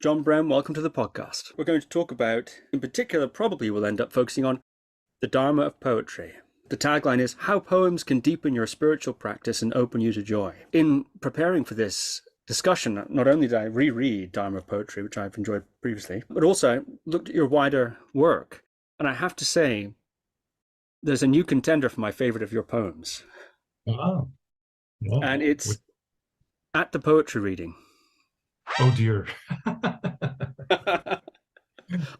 John Brehm, welcome to the podcast. We're going to talk about, in particular, probably we'll end up focusing on the Dharma of poetry. The tagline is how poems can deepen your spiritual practice and open you to joy. In preparing for this discussion, not only did I reread Dharma of poetry, which I've enjoyed previously, but also I looked at your wider work. And I have to say, there's a new contender for my favorite of your poems. Oh, wow. And it's at the poetry reading. Oh dear. I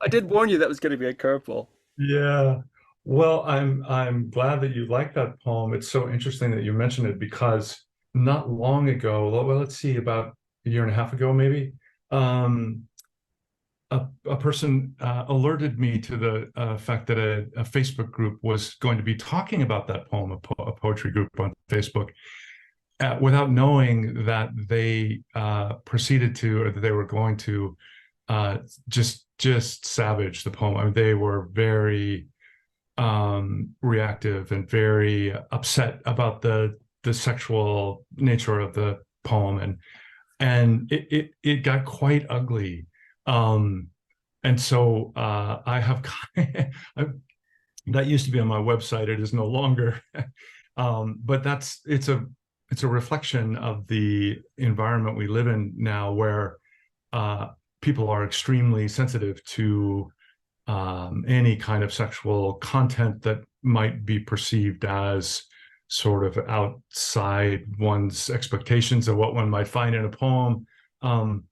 did warn you that was going to be a curveball. Yeah. Well, I'm glad that you like that poem. It's so interesting that you mentioned it because not long ago, well, let's see, about a year and a half ago, maybe, um, a person alerted me to the fact that a Facebook group was going to be talking about that poem, a poetry group on Facebook, without knowing that they proceeded to, or that they were going to uh, just savage the poem. I mean, they were very reactive and very upset about the sexual nature of the poem, and it got quite ugly. And so I have that used to be on my website. It is no longer. But it's a reflection of the environment we live in now, where people are extremely sensitive to any kind of sexual content that might be perceived as sort of outside one's expectations of what one might find in a poem. Um,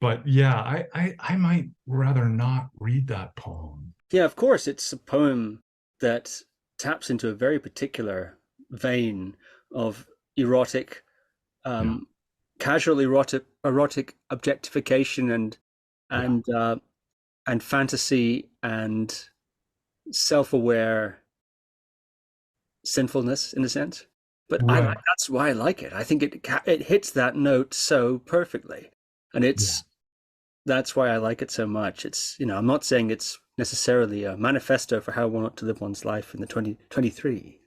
but yeah, I might rather not read that poem. Yeah, of course, it's a poem that taps into a very particular vein of erotic, Yeah, um, casual erotic objectification yeah, and uh, and fantasy and self-aware sinfulness in a sense. But right. that's why I like it. I think it hits that note so perfectly, and Yeah, that's why I like it so much. I'm not saying it's necessarily a manifesto for how one ought to live one's life in the 2023.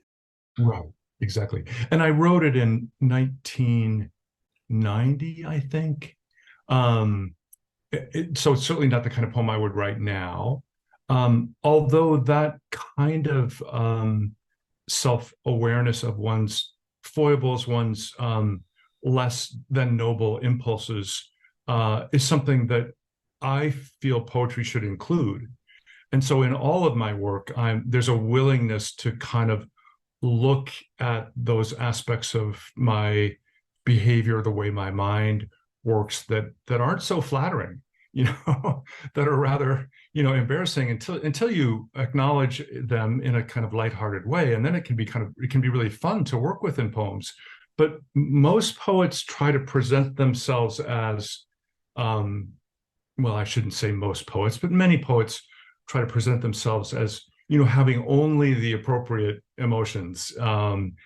right. Exactly. And I wrote it in 1990, I think. Um, so it's certainly not the kind of poem I would write now. Although that kind of self-awareness of one's foibles, one's less than noble impulses, is something that I feel poetry should include. And so in all of my work, there's a willingness to kind of look at those aspects of my behavior, the way my mind works, that aren't so flattering, you know, that are rather, embarrassing, until you acknowledge them in a kind of lighthearted way. And then it can be really fun to work with in poems. But most poets try to present themselves as, um, well, I shouldn't say most poets, but many poets try to present themselves as, having only the appropriate emotions, and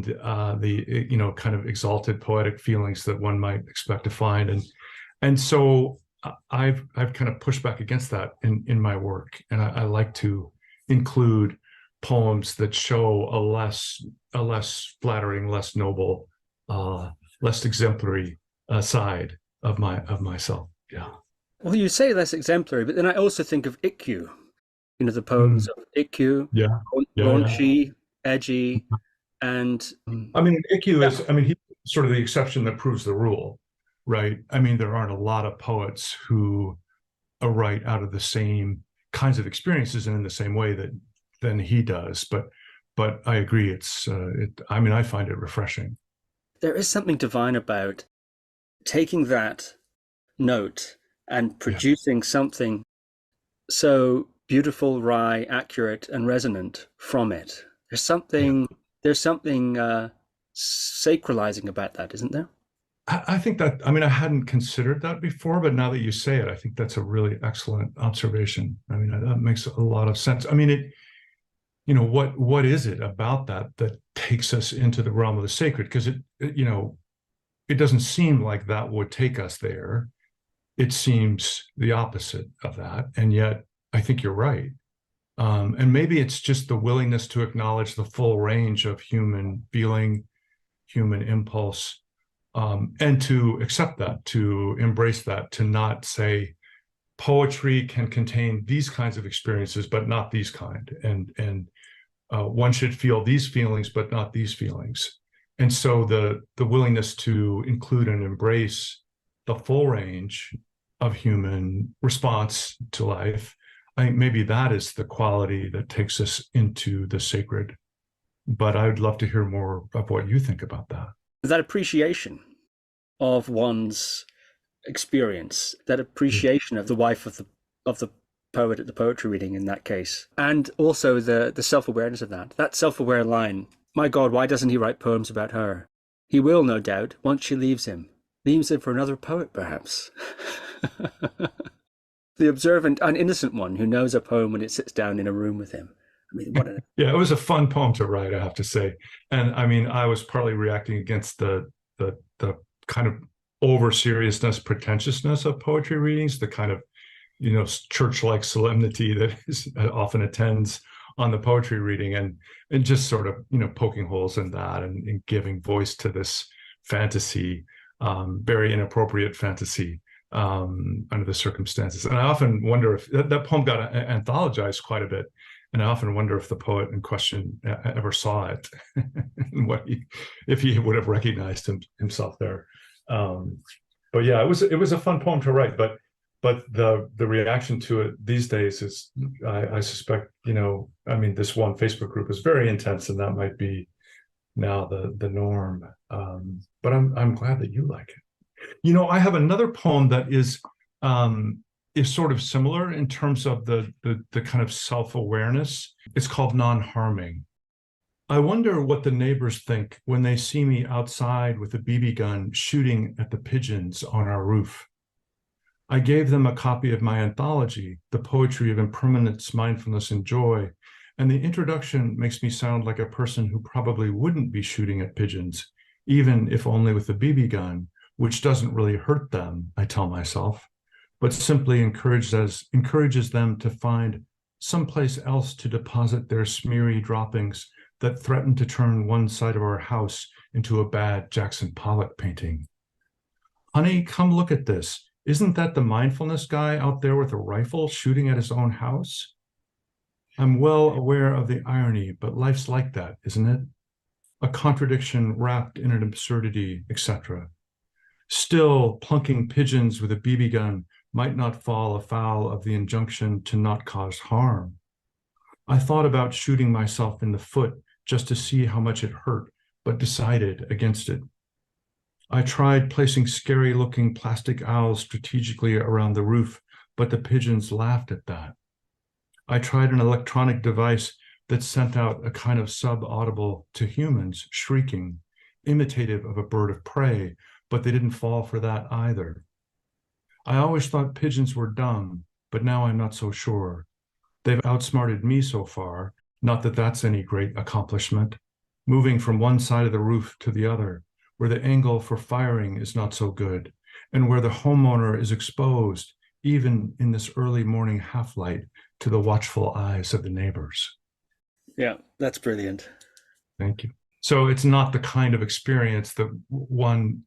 the, kind of exalted poetic feelings that one might expect to find. And so I've kind of pushed back against that in my work, and I like to include poems that show a less flattering, less noble, less exemplary side of myself. Yeah. Well, you say less exemplary, but then I also think of Ikkyu, the Mm, poems of Ikkyu, yeah. Yeah. Yeah. raunchy, edgy, and I mean, IQ yeah, is, he's sort of the exception that proves the rule, right? I mean, there aren't a lot of poets who write out of the same kinds of experiences and in the same way that than he does. But I agree. I mean, I find it refreshing. there is something divine about taking that note and Yeah. producing something so beautiful, wry, accurate, and resonant from it. There's Yeah. something there's something sacralizing about that, isn't there? I think that, I mean, I hadn't considered that before, but now that you say it, I think that's a really excellent observation. I mean, that makes a lot of sense. I mean, what is it about that takes us into the realm of the sacred? Because it doesn't seem like that would take us there. It seems the opposite of that. And yet I think you're right. And maybe it's just the willingness to acknowledge the full range of human feeling, human impulse, and to accept that, to embrace that, to not say poetry can contain these kinds of experiences, but not these kind, and one should feel these feelings, but not these feelings. And so the willingness to include and embrace the full range of human response to life, I think maybe that is the quality that takes us into the sacred. But I would love to hear more of what you think about that. That appreciation of one's experience, that appreciation of the wife of the poet at the poetry reading in that case, and also the self-awareness of that self-aware line, my God, why doesn't he write poems about her? He will, no doubt, once she leaves him for another poet, perhaps. The observant and innocent one who knows a poem when it sits down in a room with him. I mean, what a... Yeah, it was a fun poem to write, I have to say. And I mean, I was partly reacting against the kind of over seriousness, pretentiousness of poetry readings, the kind of, church-like solemnity that often attends on the poetry reading, and just sort of, poking holes in that and giving voice to this fantasy, very inappropriate fantasy under the circumstances. And I often wonder if that poem got anthologized quite a bit. And I often wonder if the poet in question ever saw it, and if he would have recognized himself there. But yeah, it was a fun poem to write. But the reaction to it these days is, I suspect, this one Facebook group is very intense, and that might be now the norm. But I'm glad that you like it. I have another poem that is sort of similar in terms of the kind of self-awareness. It's called Non-Harming. I wonder what the neighbors think when they see me outside with a BB gun shooting at the pigeons on our roof. I gave them a copy of my anthology, The Poetry of Impermanence, Mindfulness, and Joy, and the introduction makes me sound like a person who probably wouldn't be shooting at pigeons, even if only with a BB gun, which doesn't really hurt them, I tell myself, but simply encourages them to find someplace else to deposit their smeary droppings that threaten to turn one side of our house into a bad Jackson Pollock painting. Honey, come look at this. Isn't that the mindfulness guy out there with a rifle shooting at his own house? I'm well aware of the irony, but life's like that, isn't it? A contradiction wrapped in an absurdity, etc. Still, plunking pigeons with a BB gun might not fall afoul of the injunction to not cause harm. I thought about shooting myself in the foot just to see how much it hurt, but decided against it. I tried placing scary-looking plastic owls strategically around the roof, but the pigeons laughed at that. I tried an electronic device that sent out a kind of sub-audible to humans shrieking, imitative of a bird of prey, but they didn't fall for that either. I always thought pigeons were dumb, but now I'm not so sure. They've outsmarted me so far, not that that's any great accomplishment, moving from one side of the roof to the other, where the angle for firing is not so good, and where the homeowner is exposed, even in this early morning half-light, to the watchful eyes of the neighbors. Yeah, that's brilliant. Thank you. So it's not the kind of experience that one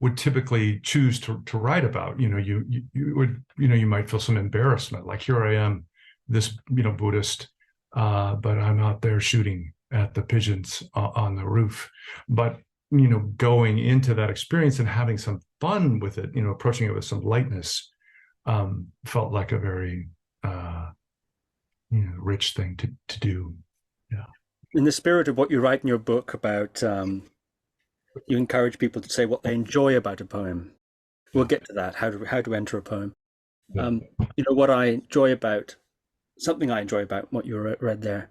would typically choose to write about. You might feel some embarrassment, like here I am, this Buddhist, but I'm out there shooting at the pigeons on the roof. But going into that experience and having some fun with it, approaching it with some lightness, felt like a very rich thing to do. Yeah. In the spirit of what you write in your book about, you encourage people to say what they enjoy about a poem. We'll get to that, how to enter a poem. What I enjoy about, something I enjoy about what you read there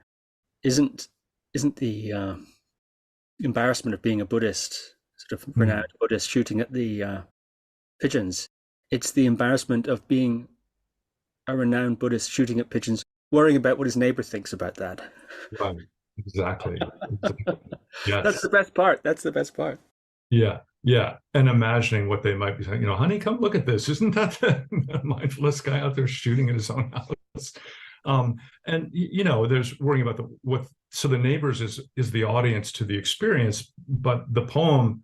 isn't the embarrassment of being a Buddhist, sort of renowned Buddhist shooting at the pigeons. It's the embarrassment of being a renowned Buddhist shooting at pigeons, worrying about what his neighbor thinks about that. Right. Exactly. Yes. That's the best part. That's the best part. Yeah. Yeah. And imagining what they might be saying, honey, come look at this. Isn't that the mindfulness guy out there shooting at his own house? And there's worrying about so the neighbors is the audience to the experience, but the poem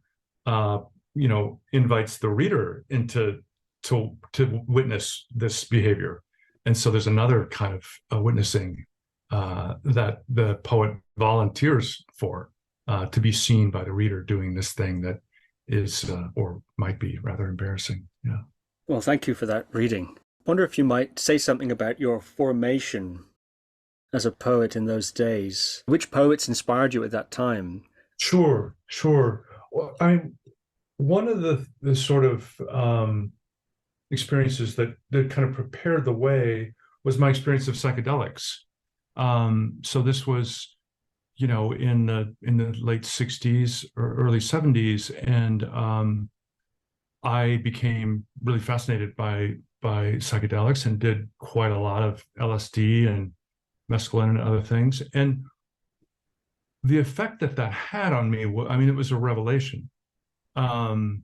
invites the reader into to witness this behavior. And so there's another kind of witnessing that the poet volunteers for, to be seen by the reader doing this thing that is or might be rather embarrassing. Yeah. Well, thank you for that reading. I wonder if you might say something about your formation as a poet in those days. Which poets inspired you at that time? Sure. Well, I mean, one of the sort of experiences that kind of prepared the way was my experience of psychedelics. So this was, in the late 60s or early 70s, and I became really fascinated by psychedelics and did quite a lot of LSD and mescaline and other things. And the effect that had on me, I mean, it was a revelation. And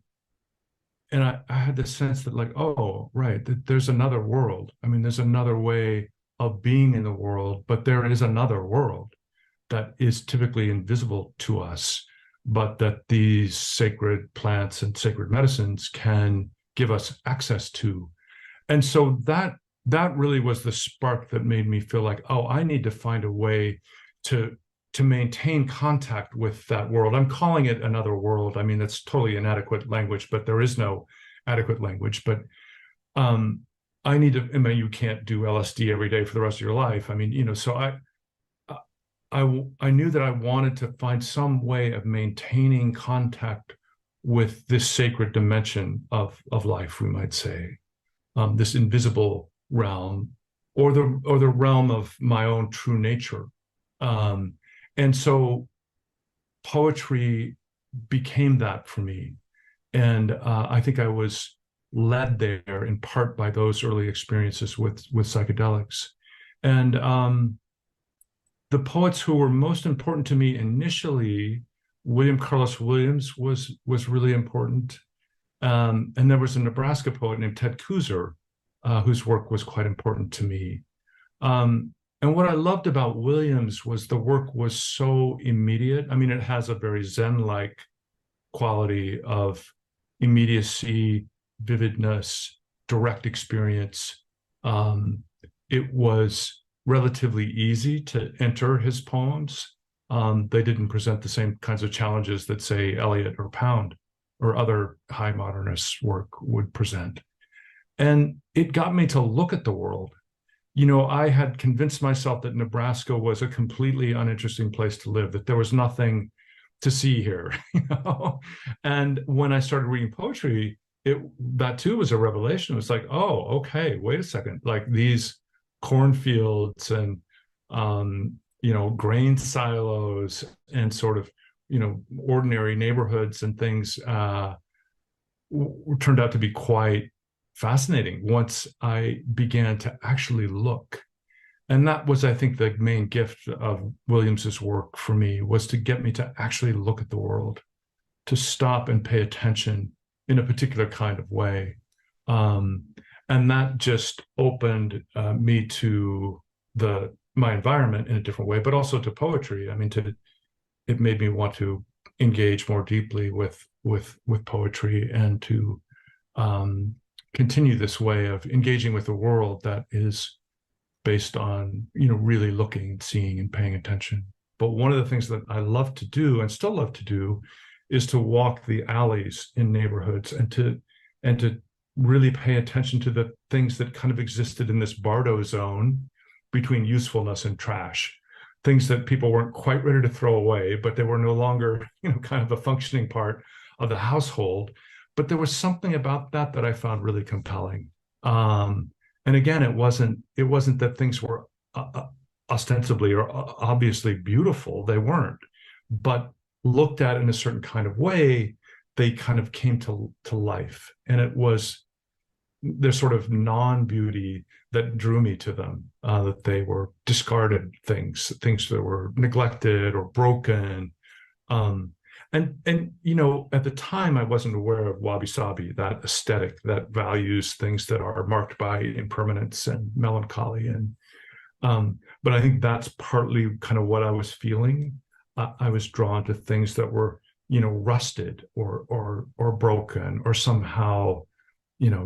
I had the sense that, like, oh, right, that there's another world. I mean, there's another way of being in the world, but there is another world that is typically invisible to us, but that these sacred plants and sacred medicines can give us access to. And so that really was the spark that made me feel like, oh, I need to find a way to maintain contact with that world. I'm calling it another world. I mean, that's totally inadequate language, but there is no adequate language. But I need to, I mean, you can't do LSD every day for the rest of your life. I mean, so I knew that I wanted to find some way of maintaining contact with this sacred dimension of life, we might say, this invisible realm, or the realm of my own true nature. And so poetry became that for me. And I think I was led there in part by those early experiences with psychedelics. And the poets who were most important to me initially, William Carlos Williams was really important. And there was a Nebraska poet named Ted Kooser, whose work was quite important to me. And what I loved about Williams was the work was so immediate. I mean, it has a very Zen-like quality of immediacy, vividness, direct experience. It was relatively easy to enter his poems. They didn't present the same kinds of challenges that, say, Eliot or Pound or other high modernist work would present. And it got me to look at the world. I had convinced myself that Nebraska was a completely uninteresting place to live, that there was nothing to see here. And when I started reading poetry, that too was a revelation. It was like, oh, okay, wait a second. Like these cornfields and grain silos and sort of ordinary neighborhoods and things turned out to be quite fascinating once I began to actually look. And that was, I think, the main gift of Williams's work for me, was to get me to actually look at the world, to stop and pay attention in a particular kind of way. And that just opened me to my environment in a different way, but also to poetry. I mean, it made me want to engage more deeply with poetry, and to continue this way of engaging with the world that is based on really looking, seeing, and paying attention. But one of the things that I love to do and still love to do is to walk the alleys in neighborhoods and to really pay attention to the things that kind of existed in this Bardo zone between usefulness and trash, things that people weren't quite ready to throw away, but they were no longer kind of a functioning part of the household. But there was something about that I found really compelling. And again, it wasn't that things were ostensibly or obviously beautiful. They weren't. But looked at in a certain kind of way, they kind of came to life. And it was their sort of non-beauty that drew me to them, that they were discarded things that were neglected or broken. And at the time, I wasn't aware of wabi-sabi, that aesthetic that values things that are marked by impermanence and melancholy. And but I think that's partly kind of what I was feeling. I was drawn to things that were rusted or broken or somehow,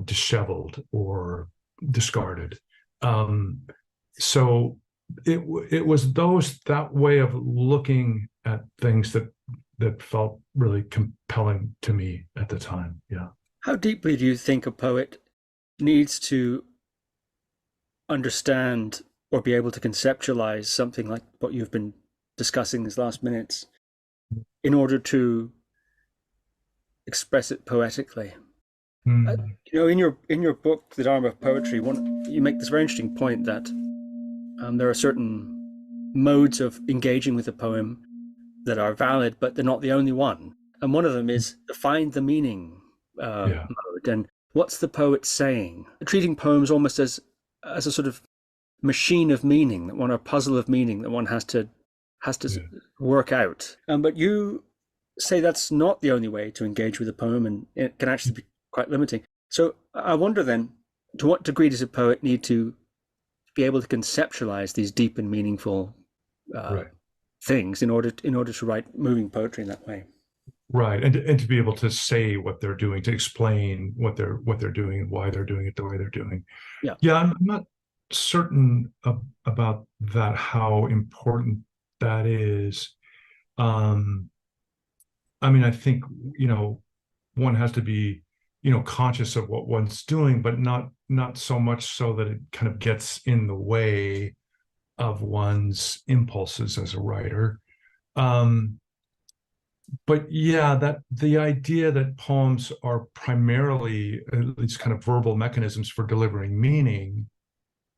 disheveled or discarded. So it was that way of looking at things that felt really compelling to me at the time. Yeah. How deeply do you think a poet needs to understand or be able to conceptualize something like what you've been discussing these last minutes in order to express it poetically? Mm. In your book, The Dharma of Poetry, you make this very interesting point that there are certain modes of engaging with a poem that are valid, but they're not the only one. And one of them is to find the meaning Yeah. mode. And what's the poet saying? Treating poems almost as a sort of machine of meaning, that one, a puzzle of meaning that one has to Yeah. work out. But you say that's not the only way to engage with a poem, and it can actually be quite limiting. So I wonder then, to what degree does a poet need to be able to conceptualize these deep and meaningful Right. things in order to write moving poetry in that way? Right. And to be able to say what they're doing, to explain what they're doing and why they're doing it the way they're doing. Yeah. Yeah, I'm not certain about that, how important that is. I mean, I think, one has to be, conscious of what one's doing, but not so much so that it kind of gets in the way of one's impulses as a writer. But yeah, that the idea that poems are primarily at least kind of verbal mechanisms for delivering meaning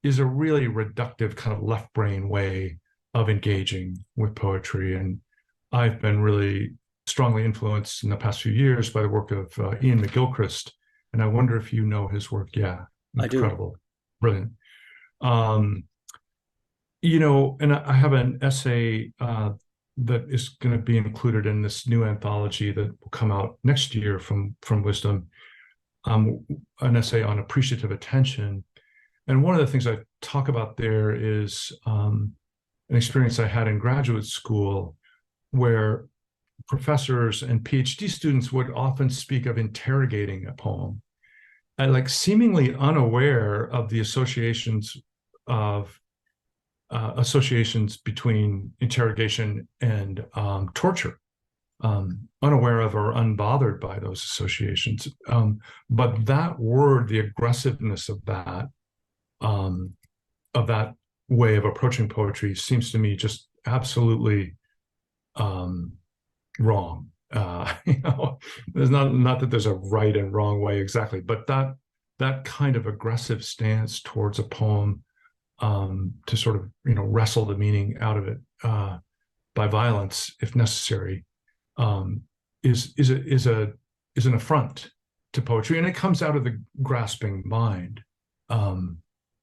is a really reductive kind of left brain way of engaging with poetry. And I've been really strongly influenced in the past few years by the work of Ian McGilchrist. And I wonder if you know his work. Yeah, I do. incredible, brilliant. And I have an essay that is going to be included in this new anthology that will come out next year from Wisdom, an essay on appreciative attention. And one of the things I talk about there is an experience I had in graduate school where professors and PhD students would often speak of interrogating a poem and like seemingly unaware of the associations between interrogation and torture, unaware of or unbothered by those associations. But that word, the aggressiveness of that way of approaching poetry seems to me just absolutely wrong. There's not that there's a right and wrong way exactly, but that kind of aggressive stance towards a poem, to sort of wrestle the meaning out of it by violence if necessary, is an affront to poetry, and it comes out of the grasping mind,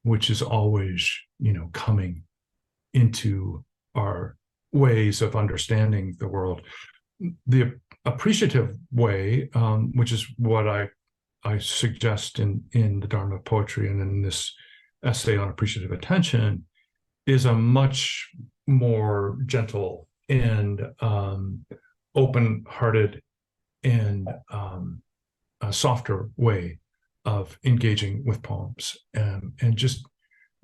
which is always coming into our ways of understanding the world. The appreciative way, which is what I suggest in the Dharma of Poetry and in this essay on appreciative attention, is a much more gentle and open-hearted and a softer way of engaging with poems, and just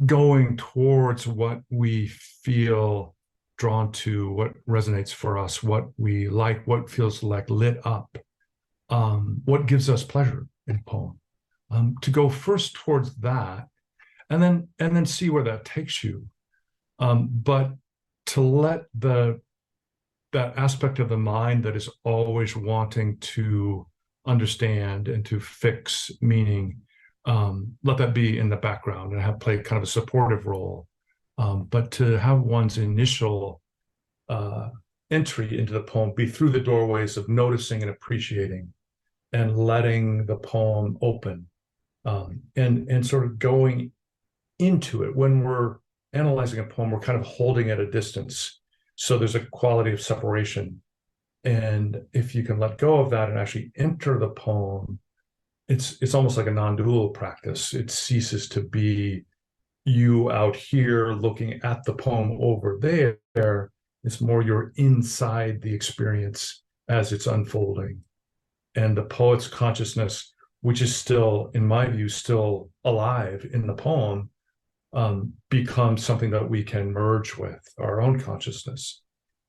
going towards what we feel drawn to, what resonates for us, what we like, what feels like lit up, what gives us pleasure in a poem. To go first towards that, and then see where that takes you. But to let that aspect of the mind that is always wanting to understand and to fix meaning, let that be in the background and have played kind of a supportive role. But to have one's initial entry into the poem be through the doorways of noticing and appreciating and letting the poem open, and sort of going into it. When we're analyzing a poem, we're kind of holding at a distance. So there's a quality of separation. And if you can let go of that and actually enter the poem, it's almost like a non-dual practice. It ceases to be you out here looking at the poem over there. It's more you're inside the experience as it's unfolding. And the poet's consciousness, which is still, in my view, still alive in the poem, becomes something that we can merge with our own consciousness.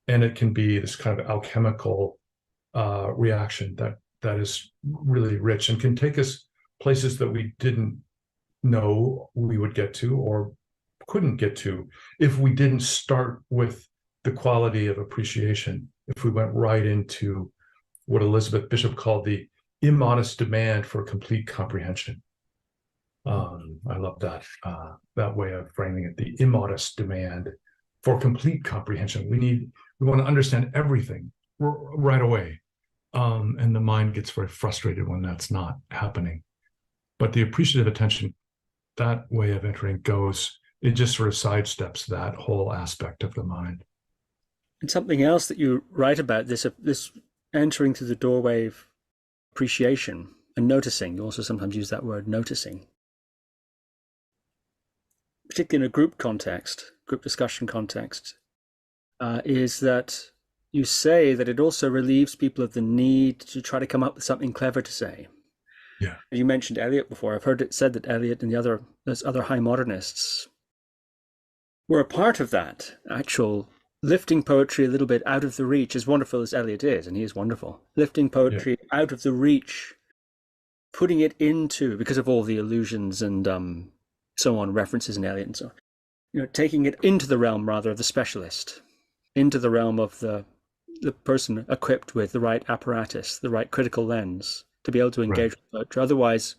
And it can be this kind of alchemical reaction that is really rich and can take us places that we didn't know we would get to or couldn't get to if we didn't start with the quality of appreciation, if we went right into what Elizabeth Bishop called the immodest demand for complete comprehension. I love that way of framing it, the immodest demand for complete comprehension. We want to understand everything right away. And the mind gets very frustrated when that's not happening. But the appreciative attention, that way of entering it just sort of sidesteps that whole aspect of the mind. And something else that you write about, this entering through the doorway of appreciation and noticing. You also sometimes use that word, noticing. Particularly in a group context, group discussion context, is that you say that it also relieves people of the need to try to come up with something clever to say. Yeah. You mentioned Eliot before. I've heard it said that Eliot and those other high modernists were a part of that, actual lifting poetry a little bit out of the reach, as wonderful as Eliot is, and he is wonderful, lifting poetry out of the reach, putting it into, because of all the allusions and so on, references in Eliot and so on, taking it into the realm, rather, of the specialist, into the realm of the person equipped with the right apparatus, the right critical lens to be able to engage with poetry. Otherwise,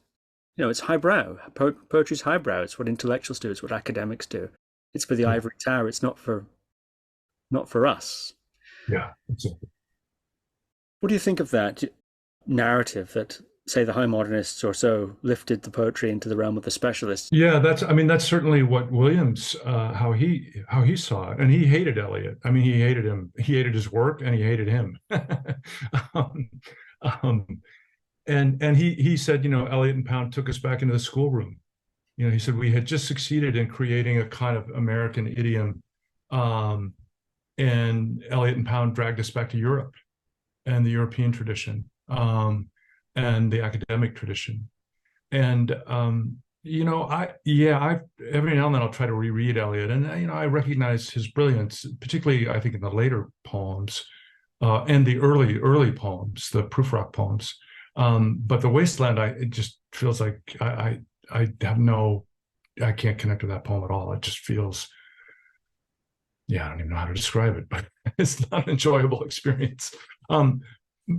it's highbrow. Poetry's highbrow. It's what intellectuals do. It's what academics do. It's for the ivory tower. It's not for us. Yeah, exactly. What do you think of that narrative that, say, the high modernists or so lifted the poetry into the realm of the specialists? Yeah, that's certainly what Williams, how he saw it, and he hated Eliot. I mean, he hated him. He hated his work, and he hated him. And he said, Eliot and Pound took us back into the schoolroom. He said we had just succeeded in creating a kind of American idiom, and Eliot and Pound dragged us back to Europe and the European tradition, and the academic tradition. And I every now and then I'll try to reread Eliot, and I recognize his brilliance, particularly I think in the later poems, and the early poems, the proof rock poems. But the Wasteland, it just feels like I can't connect with that poem at all. It just feels, I don't even know how to describe it, but it's not an enjoyable experience.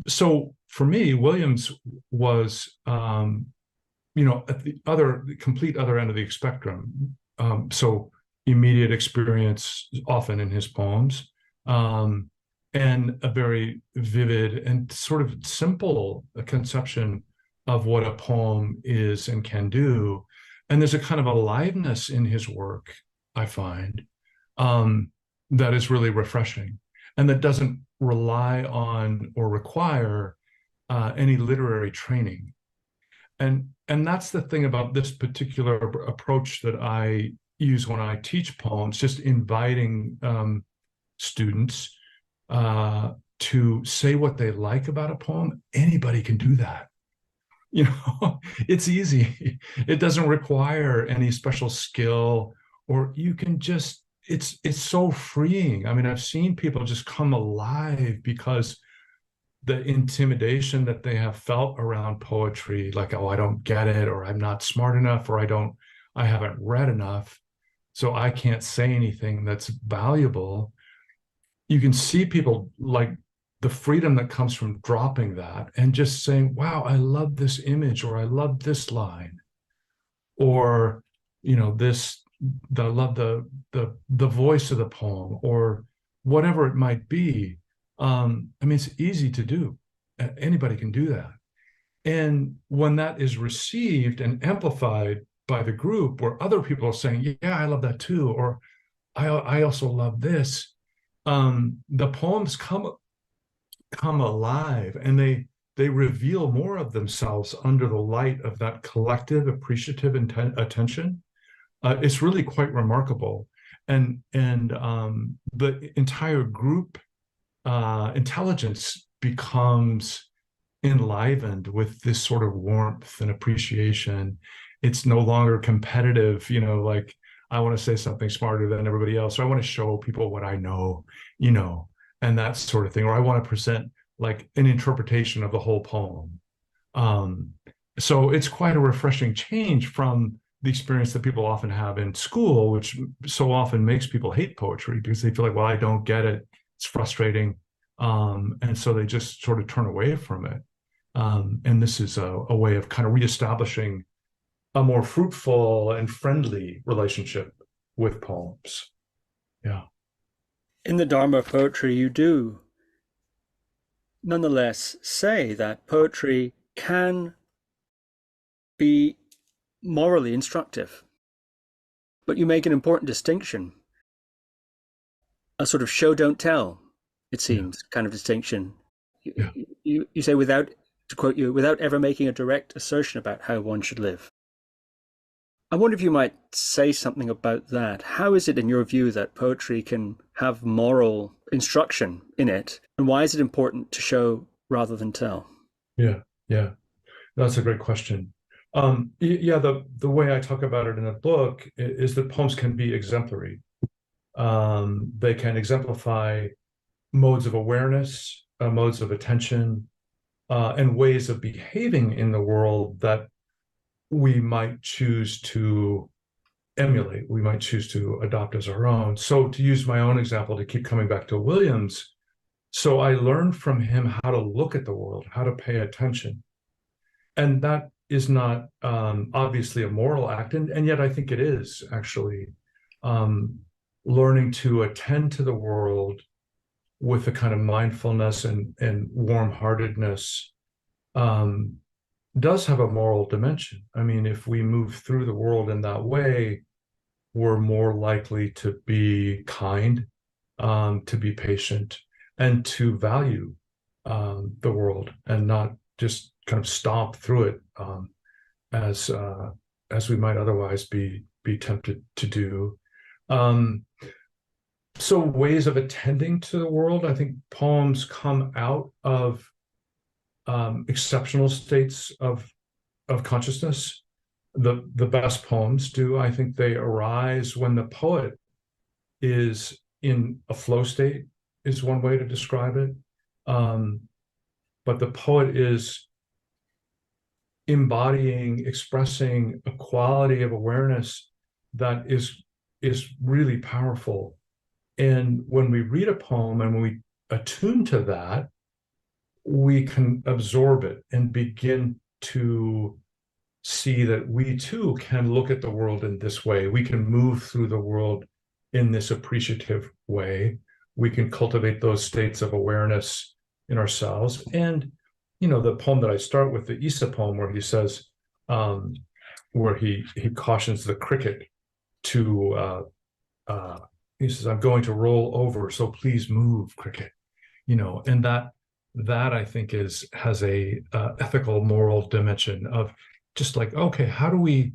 So for me, Williams was, at the complete other end of the spectrum. So immediate experience often in his poems, and a very vivid and sort of simple conception of what a poem is and can do. And there's a kind of aliveness in his work, I find, that is really refreshing and that doesn't rely on or require any literary training. And that's the thing about this particular approach that I use when I teach poems, just inviting students to say what they like about a poem. Anybody can do that. It's easy. It doesn't require any special skill, or you can just, it's so freeing. I mean, I've seen people just come alive because the intimidation that they have felt around poetry, like, oh, I don't get it, or I'm not smart enough, or I haven't read enough, so I can't say anything that's valuable. You can see people, like, the freedom that comes from dropping that and just saying, wow, I love this image, or I love this line, or I love the voice of the poem, or whatever it might be. I mean, it's easy to do. Anybody can do that. And when that is received and amplified by the group, where other people are saying, yeah, I love that too, or I also love this, the poems come alive, and they reveal more of themselves under the light of that collective appreciative attention. It's really quite remarkable. And the entire group intelligence becomes enlivened with this sort of warmth and appreciation. It's no longer competitive, like I want to say something smarter than everybody else, or I want to show people what I know, and that sort of thing, or I want to present like an interpretation of the whole poem. So it's quite a refreshing change from the experience that people often have in school, which so often makes people hate poetry because they feel like, well, I don't get it. It's frustrating. And so they just sort of turn away from it. And this is a way of kind of reestablishing a more fruitful and friendly relationship with poems. Yeah. In the Dharma of poetry, you do nonetheless say that poetry can be morally instructive. But you make an important distinction, a sort of show, don't tell, it seems, kind of distinction. Yeah. You say, without, to quote you, without ever making a direct assertion about how one should live. I wonder if you might say something about that. How is it, in your view, that poetry can have moral instruction in it? And why is it important to show rather than tell? Yeah, yeah. That's a great question. Yeah, the way I talk about it in the book is that poems can be exemplary. They can exemplify modes of awareness, modes of attention, and ways of behaving in the world that we might choose to emulate, we might choose to adopt as our own. So to use my own example, to keep coming back to Williams, so I learned from him how to look at the world, how to pay attention. And that is not obviously a moral act, and yet I think it is actually. Learning to attend to the world with a kind of mindfulness and warm-heartedness does have a moral dimension. I mean, if we move through the world in that way, we're more likely to be kind, to be patient, and to value the world and not just kind of stomp through it as we might otherwise be tempted to do. So ways of attending to the world, I think poems come out of exceptional states of consciousness. The best poems do. I think they arise when the poet is in a flow state, is one way to describe it. But the poet is embodying, expressing a quality of awareness that is really powerful. And when we read a poem and when we attune to that, we can absorb it and begin to see that we too can look at the world in this way. We can move through the world in this appreciative way. We can cultivate those states of awareness in ourselves. And, the poem that I start with, the Isa poem, where he says, where he cautions the cricket to, he says, I'm going to roll over, so please move, cricket. And that I think has a ethical, moral dimension of just like, okay, how do we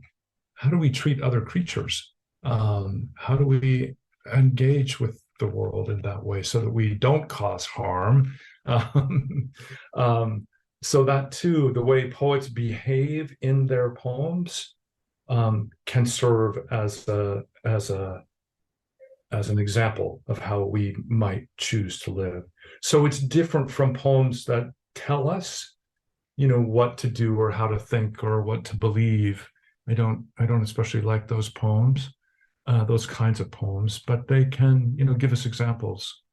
treat other creatures? How do we engage with the world in that way so that we don't cause harm? So that too, the way poets behave in their poems can serve as an example of how we might choose to live. So it's different from poems that tell us, what to do or how to think or what to believe. I don't especially like those poems, those kinds of poems, but they can, give us examples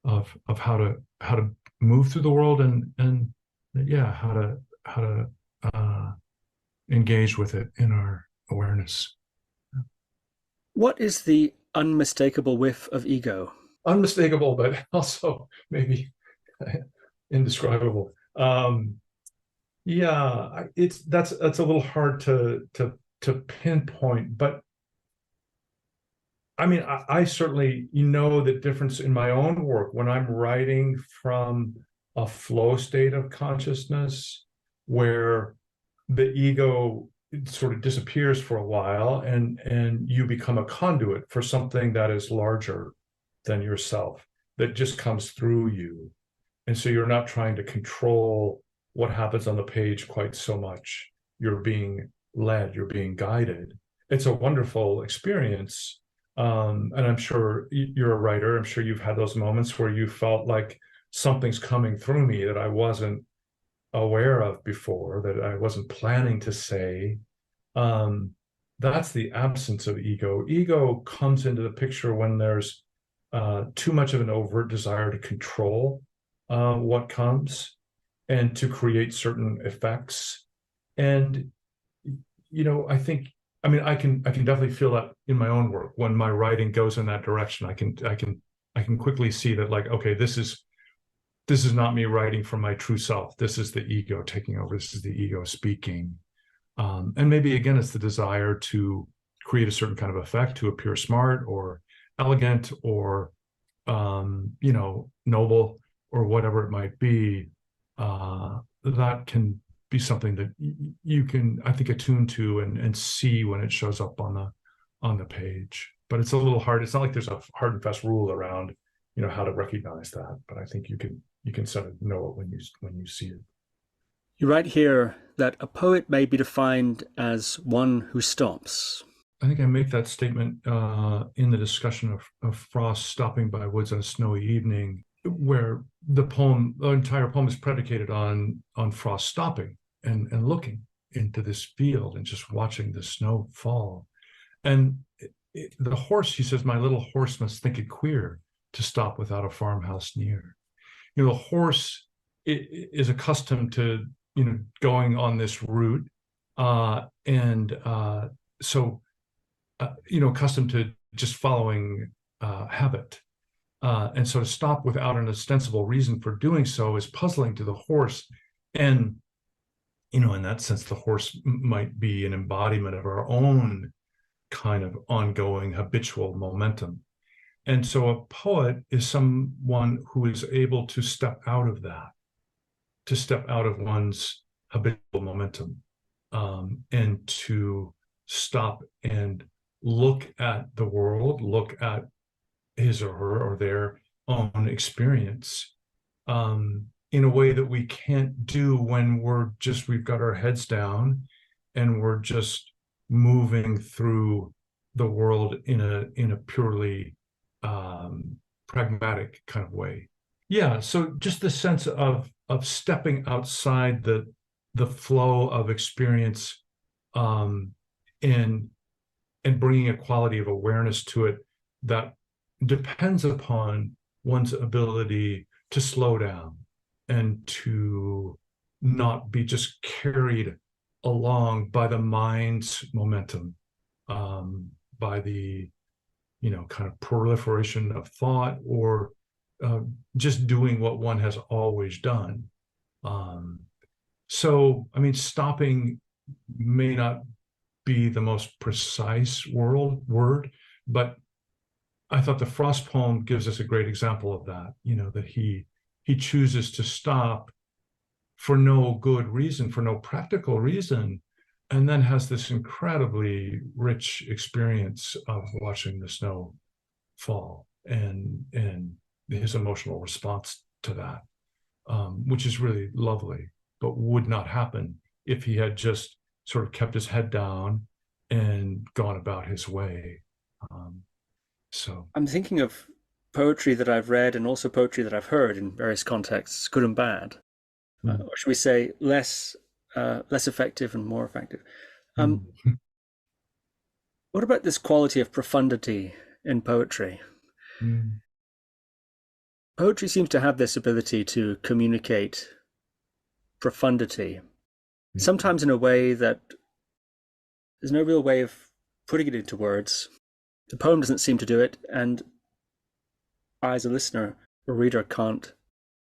of how to move through the world and yeah, how to engage with it in our awareness. What is the unmistakable whiff of ego? Unmistakable, but also maybe indescribable. Yeah, that's a little hard to pinpoint, but I mean, I certainly the difference in my own work when I'm writing from a flow state of consciousness where the ego sort of disappears for a while and you become a conduit for something that is larger than yourself, that just comes through you. And so you're not trying to control what happens on the page quite so much. You're being led, you're being guided. It's a wonderful experience. And I'm sure you're a writer. I'm sure you've had those moments where you felt like something's coming through me that I wasn't aware of before, that I wasn't planning to say. That's the absence of ego. Ego comes into the picture when there's too much of an overt desire to control what comes and to create certain effects. And I think, I mean, I can definitely feel that in my own work. When my writing goes in that direction, I can quickly see that, like, okay, this is not me writing from my true self. This is the ego taking over. This is the ego speaking. And maybe again, it's the desire to create a certain kind of effect, to appear smart or elegant or noble or whatever it might be. That can be something that you can, I think, attune to and see when it shows up on the page. But it's a little hard. It's not like there's a hard and fast rule around, how to recognize that. But I think you can sort of know it when you see it. You write here that a poet may be defined as one who stops. I think I make that statement in the discussion of Frost stopping by woods on a snowy evening, where the entire poem is predicated on Frost stopping and looking into this field and just watching the snow fall. And the horse, he says, my little horse must think it queer to stop without a farmhouse near. The horse is accustomed to, going on this route. Accustomed to just following habit. And so to stop without an ostensible reason for doing so is puzzling to the horse. And, in that sense, the horse might be an embodiment of our own kind of ongoing habitual momentum. And so a poet is someone who is able to step out of that, to step out of one's habitual momentum, and to stop and look at the world, look at his or her or their own experience in a way that we can't do when we've got our heads down and we're just moving through the world in a purely pragmatic kind of way. Yeah, so just the sense of stepping outside the flow of experience, and bringing a quality of awareness to it that depends upon one's ability to slow down and to not be just carried along by the mind's momentum, by the kind of proliferation of thought, or just doing what one has always done. So, I mean, stopping may not be the most precise word, but I thought the Frost poem gives us a great example of that, that he chooses to stop for no good reason, for no practical reason, and then has this incredibly rich experience of watching the snow fall and his emotional response to that, which is really lovely, but would not happen if he had just sort of kept his head down and gone about his way. So I'm thinking of poetry that I've read and also poetry that I've heard in various contexts, good and bad, or should we say less effective and more effective. What about this quality of profundity in poetry? Poetry seems to have this ability to communicate profundity, sometimes in a way that there's no real way of putting it into words. The poem doesn't seem to do it, and I, as a listener or reader, can't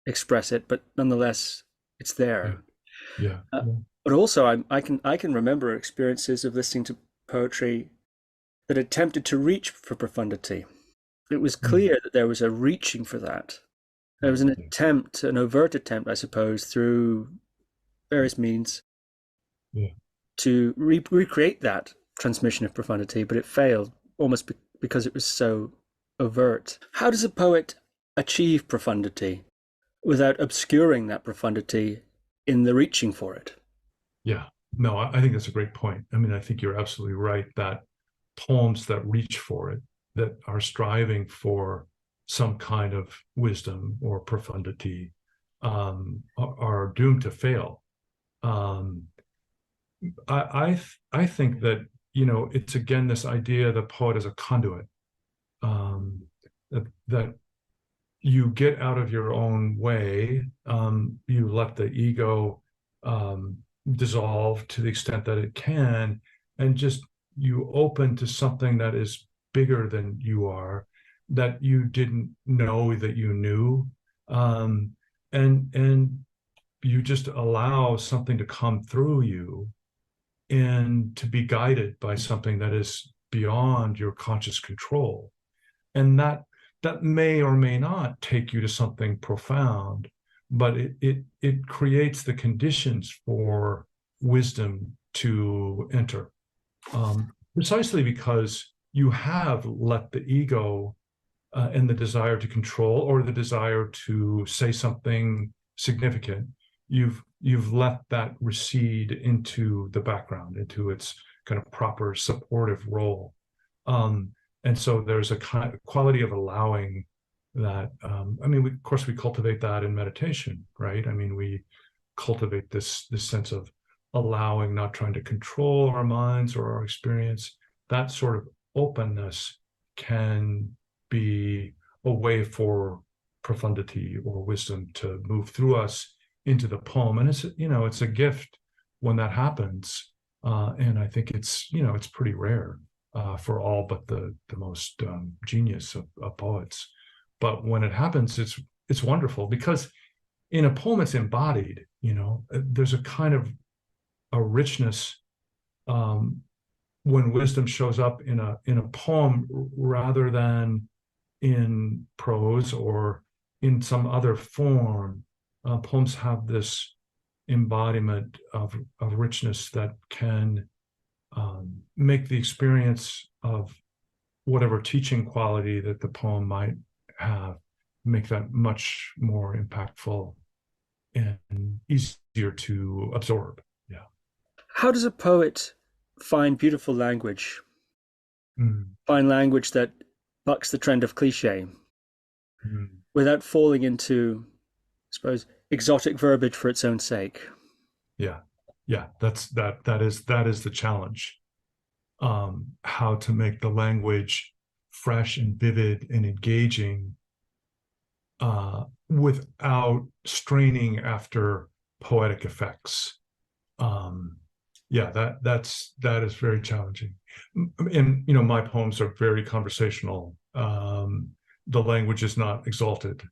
express it, but nonetheless, it's there. Yeah. But also, I can remember experiences of listening to poetry that attempted to reach for profundity. It was clear that there was a reaching for that. There was an attempt, an overt attempt, I suppose, through various means to recreate that transmission of profundity, but it failed almost because it was so overt. How does a poet achieve profundity? without obscuring that profundity in the reaching for it. Yeah, no, I think that's a great point. I mean, I think you're absolutely right that poems that reach for it, that are striving for some kind of wisdom or profundity, are doomed to fail. Um, I think that, it's again this idea of the poet as a conduit, um, that you get out of your own way, you let the ego dissolve to the extent that it can, and just you open to something that is bigger than you are, that you didn't know that you knew, um, and you just allow something to come through you and to be guided by something that is beyond your conscious control. And that may or may not take you to something profound, but it creates the conditions for wisdom to enter, precisely because you have let the ego and the desire to control, or the desire to say something significant, you've let that recede into the background, into its kind of proper supportive role. And so there's a kind of quality of allowing that. I mean, of course, we cultivate that in meditation, right? I mean, we cultivate this sense of allowing, not trying to control our minds or our experience. That sort of openness can be a way for profundity or wisdom to move through us into the poem. And it's a gift when that happens. And I think it's pretty rare for all but the most genius of poets. But when it happens, it's wonderful, because in a poem it's embodied. There's a kind of a richness when wisdom shows up in a poem, rather than in prose or in some other form. Poems have this embodiment of richness that can make the experience of whatever teaching quality that the poem might have, make that much more impactful and easier to absorb. Yeah. How does a poet find beautiful language? Find language that bucks the trend of cliche without falling into, I suppose, exotic verbiage for its own sake? Yeah. That is the challenge. How to make the language fresh and vivid and engaging, without straining after poetic effects. That is very challenging. And my poems are very conversational. The language is not exalted.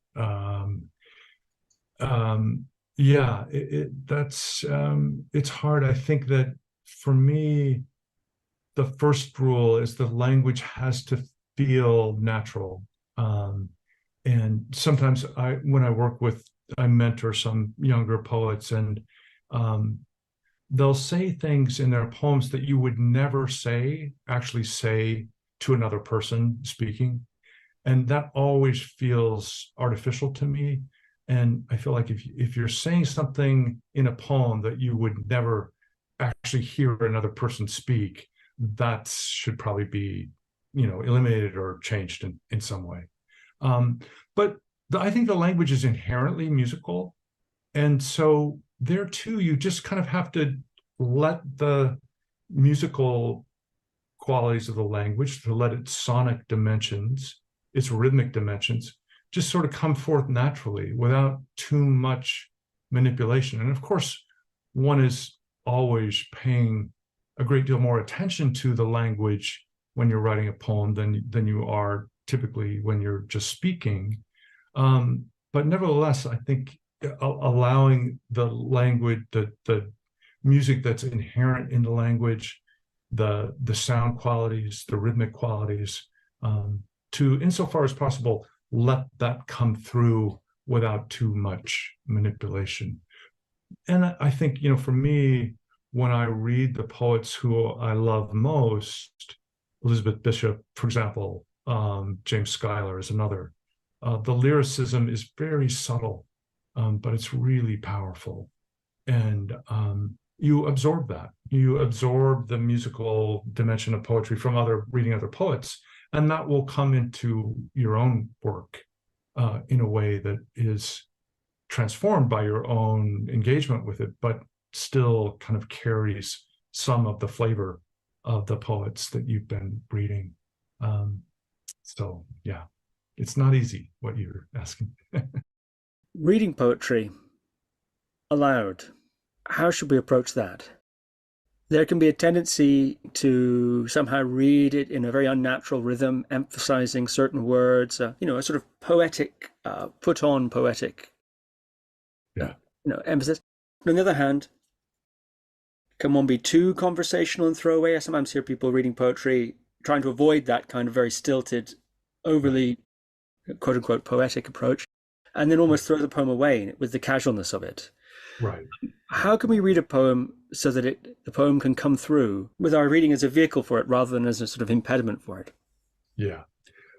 It's hard. I think that for me, the first rule is the language has to feel natural. And sometimes when I mentor some younger poets, and they'll say things in their poems that you would never actually say to another person speaking. And that always feels artificial to me. And I feel like if you're saying something in a poem that you would never actually hear another person speak, that should probably be, eliminated or changed in some way. But I think the language is inherently musical. And so there too, you just kind of have to let the musical qualities of the language, to let its sonic dimensions, its rhythmic dimensions, just sort of come forth naturally without too much manipulation. And of course, one is always paying a great deal more attention to the language when you're writing a poem than you are typically when you're just speaking. But nevertheless, I think allowing the language, the music that's inherent in the language, the sound qualities, the rhythmic qualities, to, insofar as possible, let that come through without too much manipulation. And I think, for me, when I read the poets who I love most, Elizabeth Bishop, for example, James Schuyler is another, the lyricism is very subtle. but it's really powerful. And you absorb that. You absorb the musical dimension of poetry from reading other poets, and that will come into your own work in a way that is transformed by your own engagement with it, but still kind of carries some of the flavor of the poets that you've been reading. So yeah, it's not easy what you're asking. Reading poetry aloud, how should we approach that? There can be a tendency to somehow read it in a very unnatural rhythm, emphasizing certain words, a sort of poetic, put on poetic Yeah. Emphasis. But on the other hand, can one be too conversational and throwaway? I sometimes hear people reading poetry trying to avoid that kind of very stilted, overly quote unquote poetic approach, and then almost throw the poem away with the casualness of it. Right. How can we read a poem so that the poem can come through with our reading as a vehicle for it rather than as a sort of impediment for it? Yeah.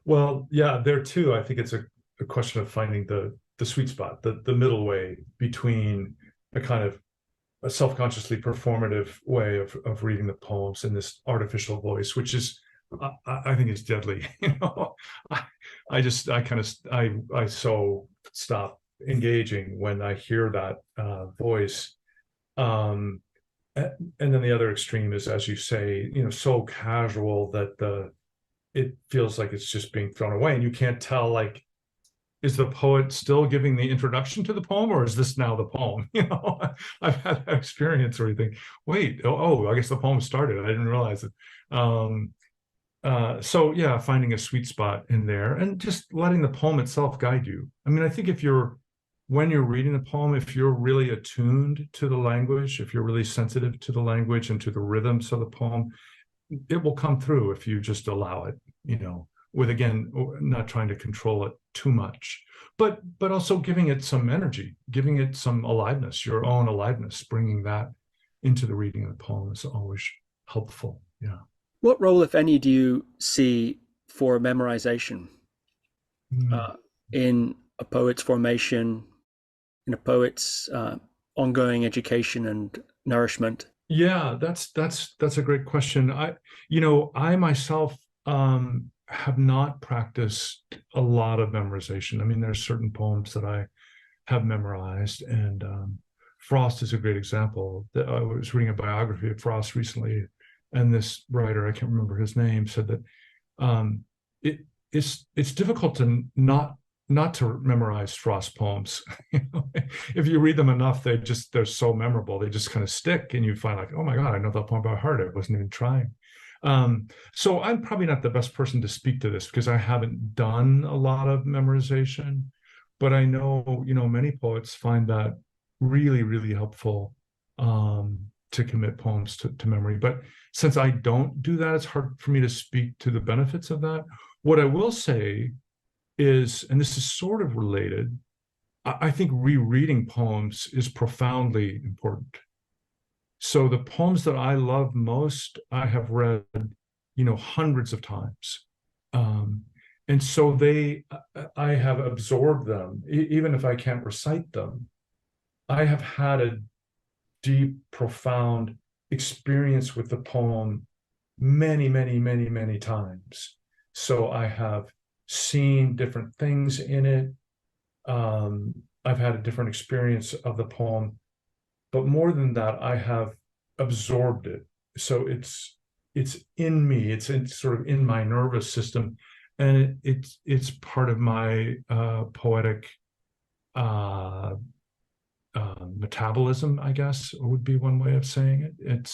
Well, yeah, there too, I think it's a question of finding the sweet spot, the middle way between a kind of a self-consciously performative way of reading the poems in this artificial voice, which is, I think is deadly. I so stop engaging when I hear that voice. And then the other extreme is, as you say, so casual that it feels like it's just being thrown away, and you can't tell, like, is the poet still giving the introduction to the poem, or is this now the poem? I've had that experience where you think, wait, I guess the poem started. I didn't realize it. So yeah, finding a sweet spot in there and just letting the poem itself guide you. I mean, I think when you're reading the poem, if you're really attuned to the language, if you're really sensitive to the language and to the rhythms of the poem, it will come through if you just allow it, with, again, not trying to control it too much, but also giving it some energy, giving it some aliveness, your own aliveness, bringing that into the reading of the poem is always helpful. Yeah. What role, if any, do you see for memorization in a poet's formation, in a poet's ongoing education and nourishment? Yeah, that's a great question. I myself have not practiced a lot of memorization. I mean, there's certain poems that I have memorized, and Frost is a great example. I was reading a biography of Frost recently, and this writer, I can't remember his name, said that it's difficult to not to memorize Frost poems. If you read them enough, they're so memorable. They just kind of stick, and you find, like, oh my God, I know that poem by heart. I wasn't even trying. So I'm probably not the best person to speak to this because I haven't done a lot of memorization, but I know, many poets find that really, really helpful to commit poems to memory. But since I don't do that, it's hard for me to speak to the benefits of that. What I will say is, and this is sort of related, I think rereading poems is profoundly important. So the poems that I love most, I have read, hundreds of times. And so I have absorbed them, even if I can't recite them. I have had a deep, profound experience with the poem many, many, many, many times. So I have seen different things in it. I've had a different experience of the poem, but more than that, I have absorbed it. So it's in me. It's sort of in my nervous system, and it's part of my poetic metabolism, I guess, would be one way of saying it.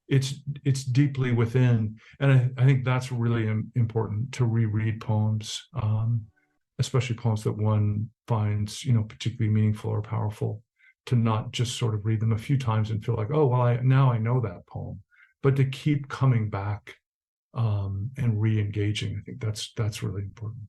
It's deeply within, and I think that's really important to reread poems, especially poems that one finds particularly meaningful or powerful, to not just sort of read them a few times and feel like, oh well, now I know that poem, but to keep coming back and re-engaging. I think that's really important.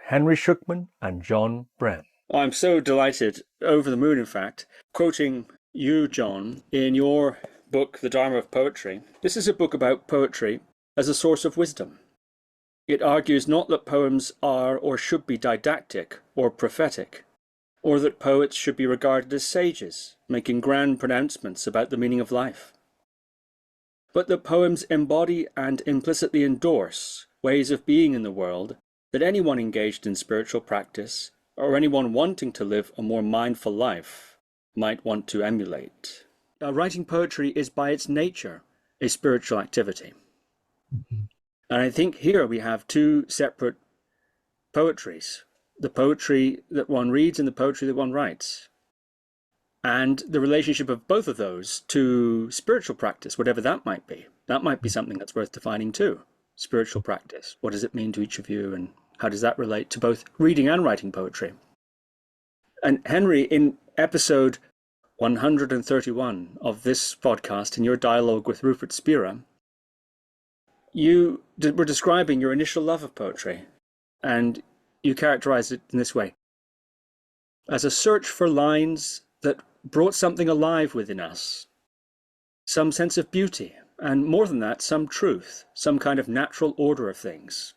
Henry Shukman and John Brehm. I'm so delighted, over the moon, in fact, quoting you, John, in your book, The Dharma of Poetry. This is a book about poetry as a source of wisdom. It argues not that poems are or should be didactic or prophetic, or that poets should be regarded as sages, making grand pronouncements about the meaning of life, but that poems embody and implicitly endorse ways of being in the world that anyone engaged in spiritual practice, or anyone wanting to live a more mindful life, might want to emulate. Writing poetry is by its nature a spiritual activity. Mm-hmm. And I think here we have two separate poetries: the poetry that one reads and the poetry that one writes. And the relationship of both of those to spiritual practice, whatever that might be. That might be something that's worth defining too. Spiritual practice. What does it mean to each of you, and how does that relate to both reading and writing poetry? And Henry, in episode 131 of this podcast, in your dialogue with Rupert Spira, you were describing your initial love of poetry, and you characterized it in this way: as a search for lines that brought something alive within us, some sense of beauty, and more than that, some truth, some kind of natural order of things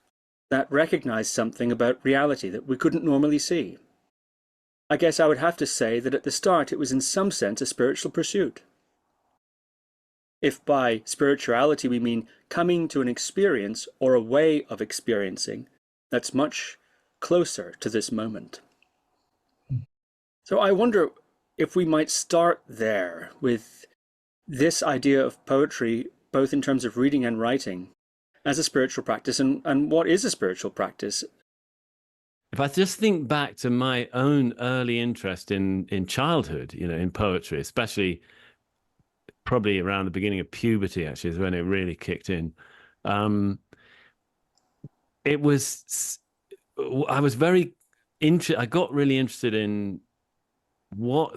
that recognized something about reality that we couldn't normally see. I guess I would have to say that at the start it was in some sense a spiritual pursuit. If by spirituality we mean coming to an experience or a way of experiencing that's much closer to this moment. So I wonder if we might start there with this idea of poetry, both in terms of reading and writing, as a spiritual practice, and what is a spiritual practice? If I just think back to my own early interest in childhood, in poetry, especially probably around the beginning of puberty, actually, is when it really kicked in. It was, I was very interested. I got really interested in what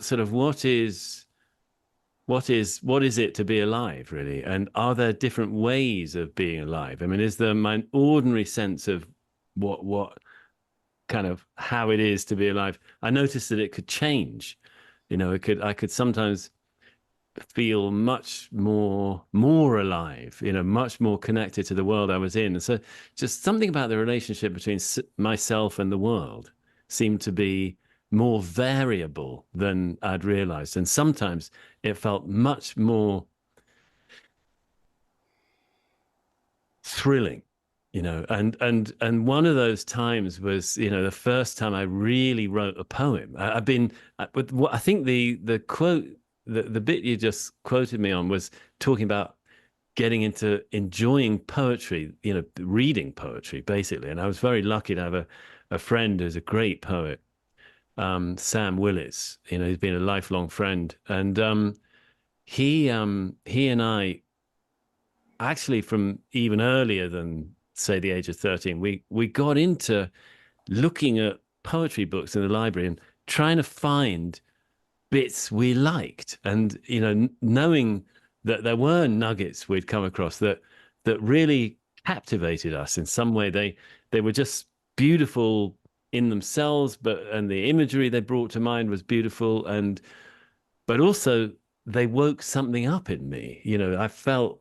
is it to be alive, really, and are there different ways of being alive? I mean, is there my ordinary sense of what kind of how it is to be alive? I noticed that it could change. I could sometimes feel much more alive, much more connected to the world I was in. And so just something about the relationship between myself and the world seemed to be more variable than I'd realized. And sometimes it felt much more thrilling, and one of those times was, the first time I really wrote a poem. I think the quote, the bit you just quoted me on was talking about getting into enjoying poetry, reading poetry, basically. And I was very lucky to have a friend who's a great poet, Sam Willis. He's been a lifelong friend. And he and I, actually from even earlier than, say, the age of 13, we got into looking at poetry books in the library and trying to find bits we liked, and knowing that there were nuggets we'd come across that really captivated us in some way. They were just beautiful in themselves, and the imagery they brought to mind was beautiful, but also they woke something up in me. I felt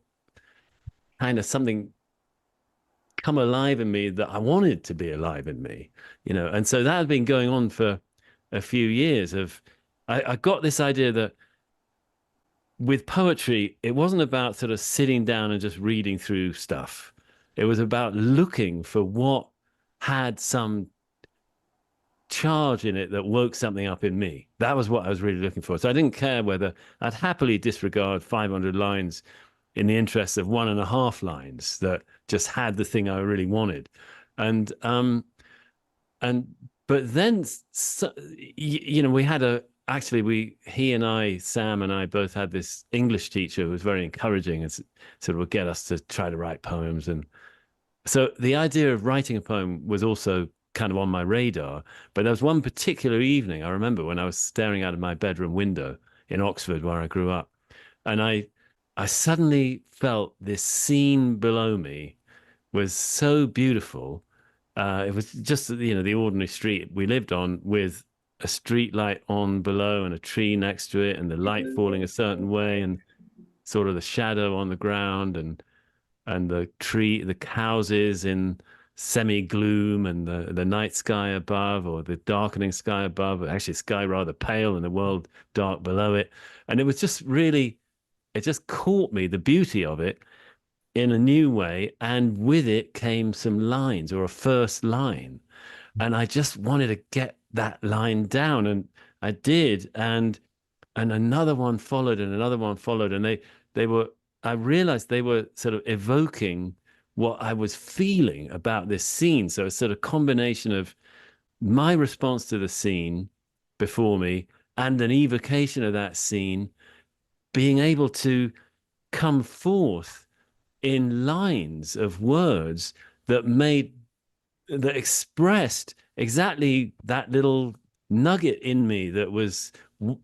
kind of something come alive in me that I wanted to be alive in me, and so that had been going on for a few years. I got this idea that with poetry, it wasn't about sort of sitting down and just reading through stuff. It was about looking for what had some charge in it that woke something up in me. That was what I was really looking for. So I didn't care whether I'd happily disregard 500 lines in the interest of 1.5 lines that just had the thing I really wanted. And but then, we had he and I, Sam and I, both had this English teacher who was very encouraging and sort of would get us to try to write poems. And so the idea of writing a poem was also kind of on my radar. But there was one particular evening, I remember, when I was staring out of my bedroom window in Oxford, where I grew up, and I suddenly felt this scene below me was so beautiful. It was just, the ordinary street we lived on, with a street light on below and a tree next to it, and the light falling a certain way, and sort of the shadow on the ground, and the houses in semi-gloom and the night sky above, or the darkening sky above, actually sky rather pale and the world dark below it. And it was just really, it just caught me, the beauty of it, in a new way. And with it came some lines, or a first line. And I just wanted to get that line down, and I did. And another one followed, and another one followed, and they were, I realized they were sort of evoking what I was feeling about this scene. So it's sort of combination of my response to the scene before me and an evocation of that scene being able to come forth in lines of words that expressed exactly that little nugget in me that was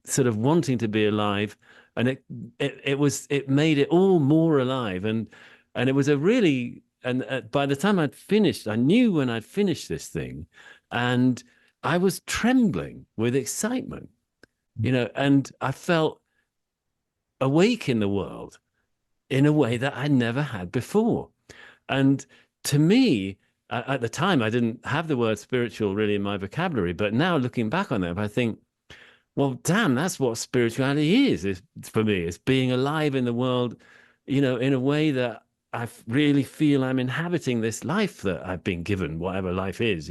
sort of wanting to be alive. And it made it all more alive. And it was a really, and by the time I'd finished, I knew when I'd finished this thing, and I was trembling with excitement, and I felt awake in the world in a way that I never had before. And to me, at the time, I didn't have the word spiritual really in my vocabulary, but now looking back on that, I think, well, damn, that's what spirituality is for me. It's being alive in the world, in a way that I really feel I'm inhabiting this life that I've been given, whatever life is,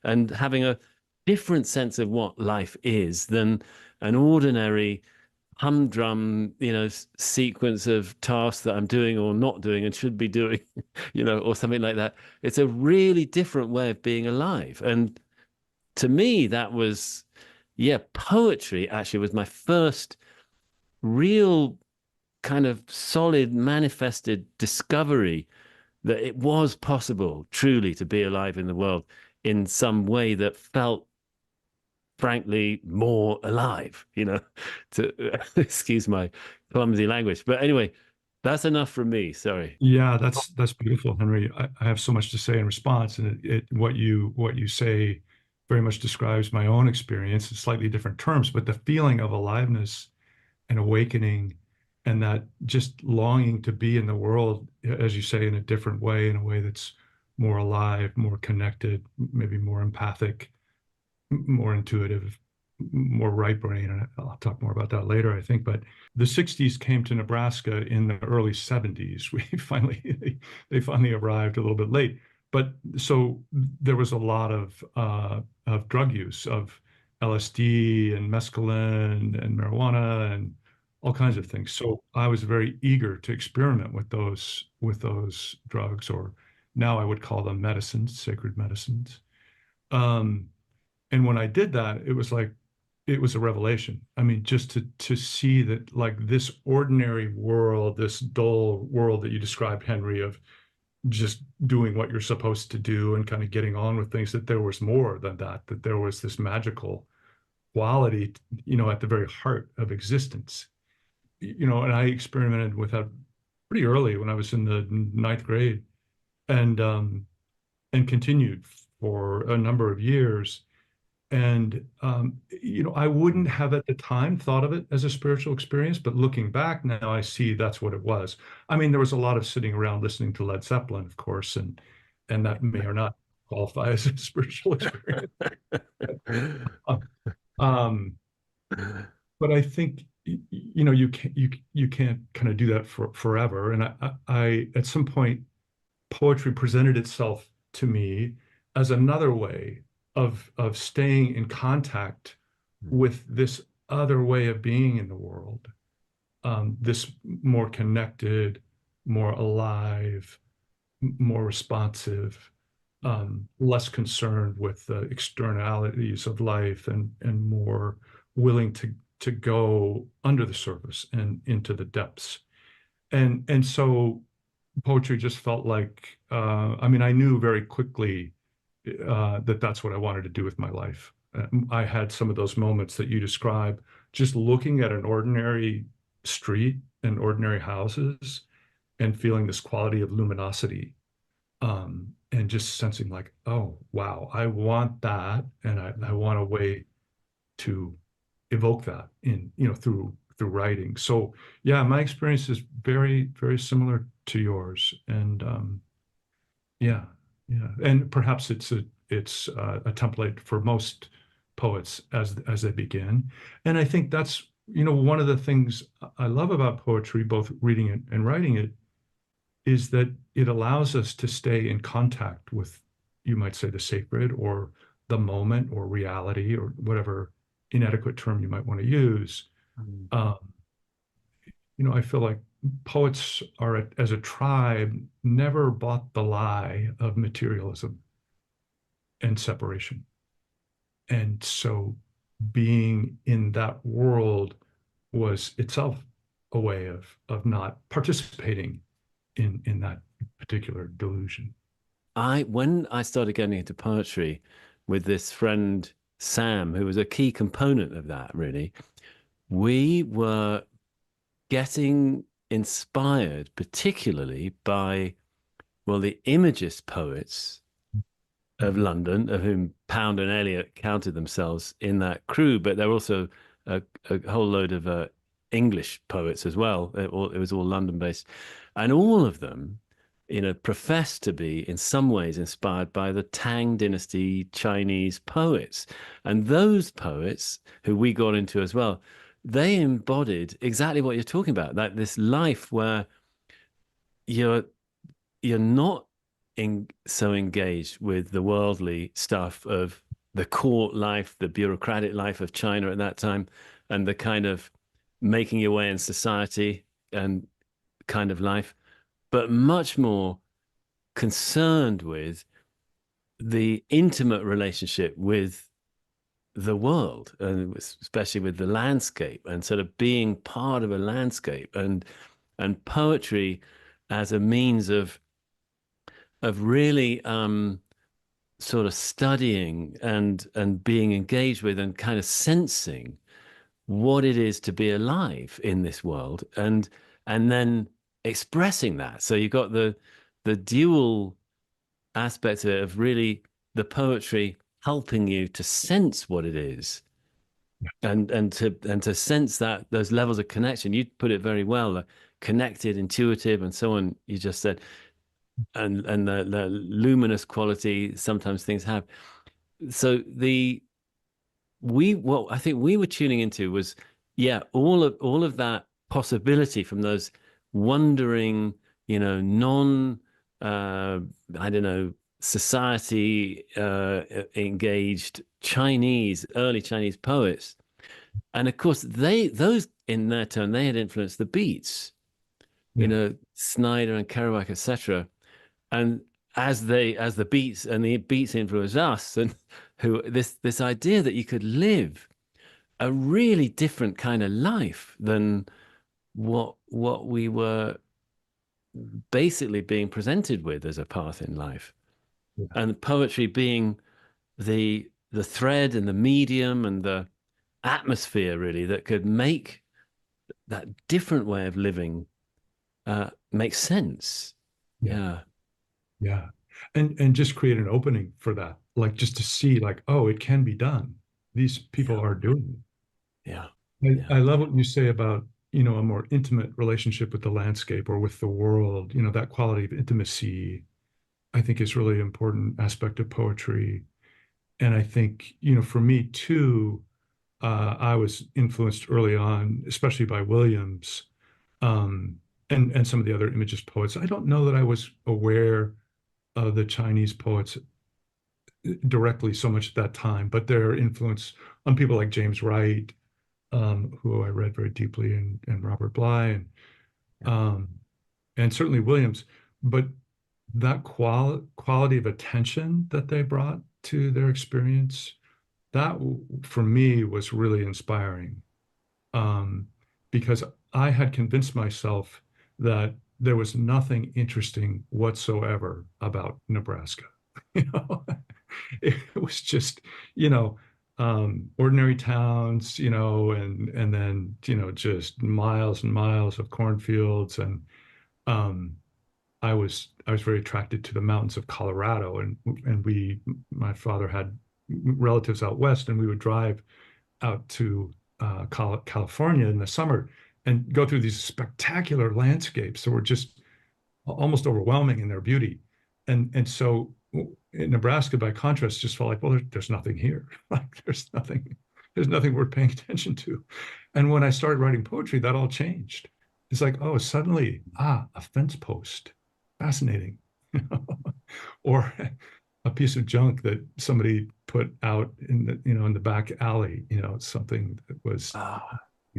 and having a different sense of what life is than an ordinary humdrum, sequence of tasks that I'm doing or not doing and should be doing, or something like that. It's a really different way of being alive. And to me, that was, poetry actually was my first real kind of solid manifested discovery that it was possible truly to be alive in the world in some way that felt frankly more alive, to excuse my clumsy language. But anyway, that's enough from me. Sorry. Yeah, that's beautiful, Henry. I have so much to say in response, and what you say very much describes my own experience in slightly different terms, but the feeling of aliveness and awakening, and that just longing to be in the world, as you say, in a different way, in a way that's more alive, more connected, maybe more empathic, more intuitive, more right brain. And I'll talk more about that later, I think. But the 60s came to Nebraska in the early 70s. They finally arrived a little bit late. But so there was a lot of drug use, of LSD and mescaline and marijuana and all kinds of things. So I was very eager to experiment with those drugs, or now I would call them medicines, sacred medicines. And when I did that, it was a revelation. I mean, just to see that, like, this ordinary world, this dull world that you described, Henry, of just doing what you're supposed to do and kind of getting on with things, that there was more than that there was this magical quality, at the very heart of existence. And I experimented with that pretty early when I was in the ninth grade, and continued for a number of years. And, I wouldn't have at the time thought of it as a spiritual experience, but looking back now, I see that's what it was. I mean, there was a lot of sitting around listening to Led Zeppelin, of course, and that may or not qualify as a spiritual experience. um, but I think, you can't kind of do that forever. And I at some point, poetry presented itself to me as another way of staying in contact with this other way of being in the world, this more connected, more alive, more responsive, less concerned with the externalities of life, and more willing to go under the surface and into the depths. And so poetry just felt like, I mean, I knew very quickly that that's what I wanted to do with my life. I had some of those moments that you describe, just looking at an ordinary street and ordinary houses and feeling this quality of luminosity, and just sensing like, oh, wow, I want that. And I want a way to evoke that through writing. So yeah, my experience is very, very similar to yours. And yeah. Yeah, and perhaps it's a template for most poets as they begin. And I think that's, one of the things I love about poetry, both reading it and writing it, is that it allows us to stay in contact with, you might say, the sacred or the moment or reality or whatever inadequate term you might want to use. Mm. Um, I feel like poets are, as a tribe, never bought the lie of materialism and separation. And so being in that world was itself a way of not participating in that particular delusion. When I started getting into poetry with this friend Sam, who was a key component of that, really, we were getting inspired particularly by, well, the Imagist poets of Mhm. London, of whom Pound and Eliot counted themselves in that crew, but there were also a whole load of English poets as well. It was all London based, and all of them, professed to be in some ways inspired by the Tang Dynasty Chinese poets, and those poets who we got into as well, they embodied exactly what you're talking about, that this life where you're you're not so engaged with the worldly stuff of the court life, the bureaucratic life of China at that time, and the kind of making your way in society and kind of life, but much more concerned with the intimate relationship with the world, and especially with the landscape, and sort of being part of a landscape, and poetry as a means of really sort of studying and being engaged with and kind of sensing what it is to be alive in this world, and then expressing that. So you've got the dual aspect of really the poetry helping you to sense what it is, and to sense that those levels of connection. You put it very well, connected, intuitive, and so on. You just said, and the luminous quality sometimes things have. So what I think we were tuning into was, yeah, all of that possibility from those wondering, non I don't know, society engaged early Chinese poets. And of course those in their turn, they had influenced the beats, Yeah, Snyder and Kerouac, etc. And as the beats influenced us, and who this idea that you could live a really different kind of life than what we were basically being presented with as a path in life, yeah, and poetry being the thread and the medium and the atmosphere really that could make that different way of living make sense. yeah, Yeah, yeah. And just create an opening for that, like just to see, like, oh, it can be done. These people yeah, are doing yeah, it. yeah. I love what you say about, a more intimate relationship with the landscape or with the world. That quality of intimacy, I think, is really important aspect of poetry. And I think, for me too, I was influenced early on, especially by Williams, um, and some of the other Imagist poets. I don't know that I was aware of the Chinese poets directly so much at that time, but their influence on people like James Wright, who I read very deeply, and Robert Bly, Yeah. um, and certainly Williams. But that quality of attention that they brought to their experience, that for me was really inspiring, um, because I had convinced myself that there was nothing interesting whatsoever about Nebraska. You know, it was just, ordinary towns, and then, just miles and miles of cornfields. And um, I was very attracted to the mountains of Colorado, and my father had relatives out west, and we would drive out to California in the summer and go through these spectacular landscapes that were just almost overwhelming in their beauty. And so in Nebraska, by contrast, just felt like, well, there's nothing here. Like there's nothing worth paying attention to. And when I started writing poetry, that all changed. It's like, oh, suddenly, a fence post, fascinating, or a piece of junk that somebody put out in the back alley. Something that was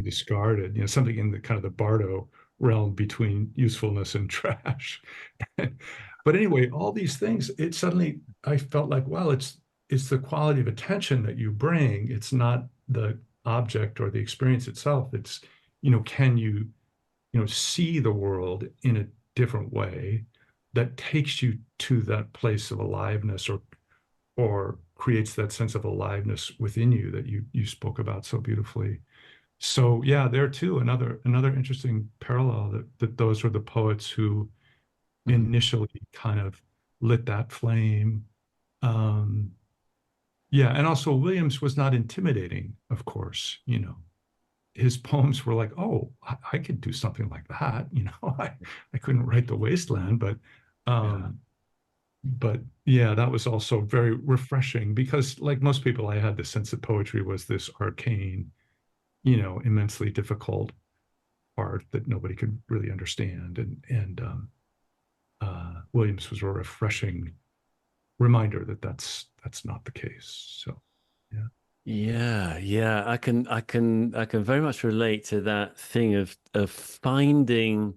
discarded. Something in the kind of the Bardo realm between usefulness and trash. But anyway, all these things, I felt like, well, it's the quality of attention that you bring. It's not the object or the experience itself. It's, can you, see the world in a different way that takes you to that place of aliveness, or creates that sense of aliveness within you that you spoke about so beautifully. So yeah, there too, another interesting parallel, that those were the poets who initially kind of lit that flame. Yeah, and also Williams was not intimidating, of course. His poems were like, oh, I could do something like that. I couldn't write The Wasteland, but yeah, that was also very refreshing, because like most people, I had the sense that poetry was this arcane, immensely difficult art that nobody could really understand. And Williams was a refreshing reminder that that's not the case. So Yeah. I can very much relate to that thing of finding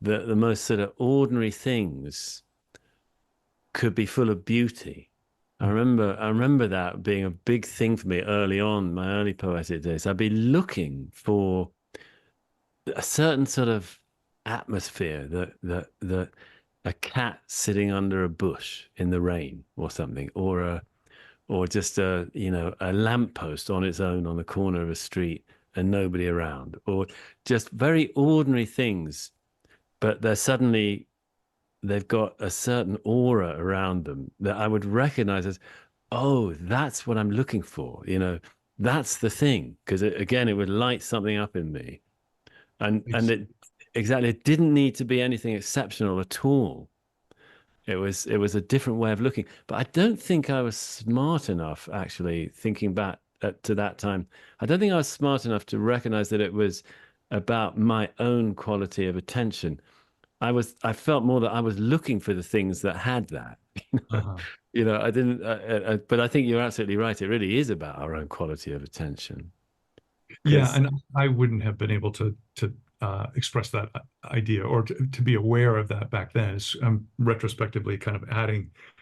that the most sort of ordinary things could be full of beauty. I remember that being a big thing for me early on, my early poetic days. I'd be looking for a certain sort of atmosphere, that a cat sitting under a bush in the rain or something, or just a lamppost on its own on the corner of a street and nobody around, or just very ordinary things, but they've got a certain aura around them that I would recognize as, oh, that's what I'm looking for. That's the thing. Because again, it would light something up in me. And it didn't need to be anything exceptional at all. It was a different way of looking. But I don't think I was smart enough, actually, thinking back to that time. I don't think I was smart enough to recognize that it was about my own quality of attention. I felt more that I was looking for the things that had that. I didn't, but I think you're absolutely right. It really is about our own quality of attention. Yeah, and I wouldn't have been able to express that idea, or to be aware of that back then. I'm retrospectively kind of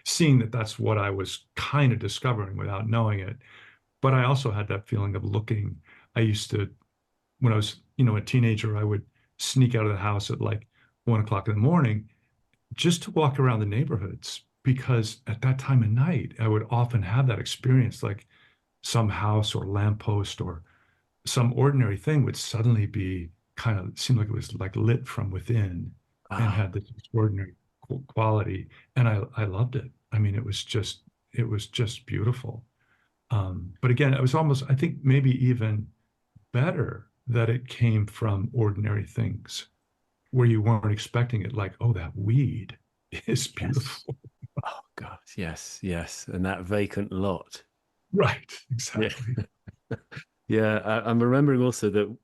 seeing that that's what I was kind of discovering without knowing it. But I also had that feeling of looking. I used to, when I was, a teenager, I would sneak out of the house at like 1 o'clock in the morning just to walk around the neighborhoods, because at that time of night, I would often have that experience, like some house or lamppost or some ordinary thing would suddenly be kind of seemed like it was like lit from within and had this extraordinary quality. And I loved it. I mean, it was just beautiful. But again, it was almost, I think maybe even better that it came from ordinary things where you weren't expecting it, like, oh, that weed is beautiful. Yes. Oh God, yes. And that vacant lot. Right, exactly. Yeah, I'm remembering also that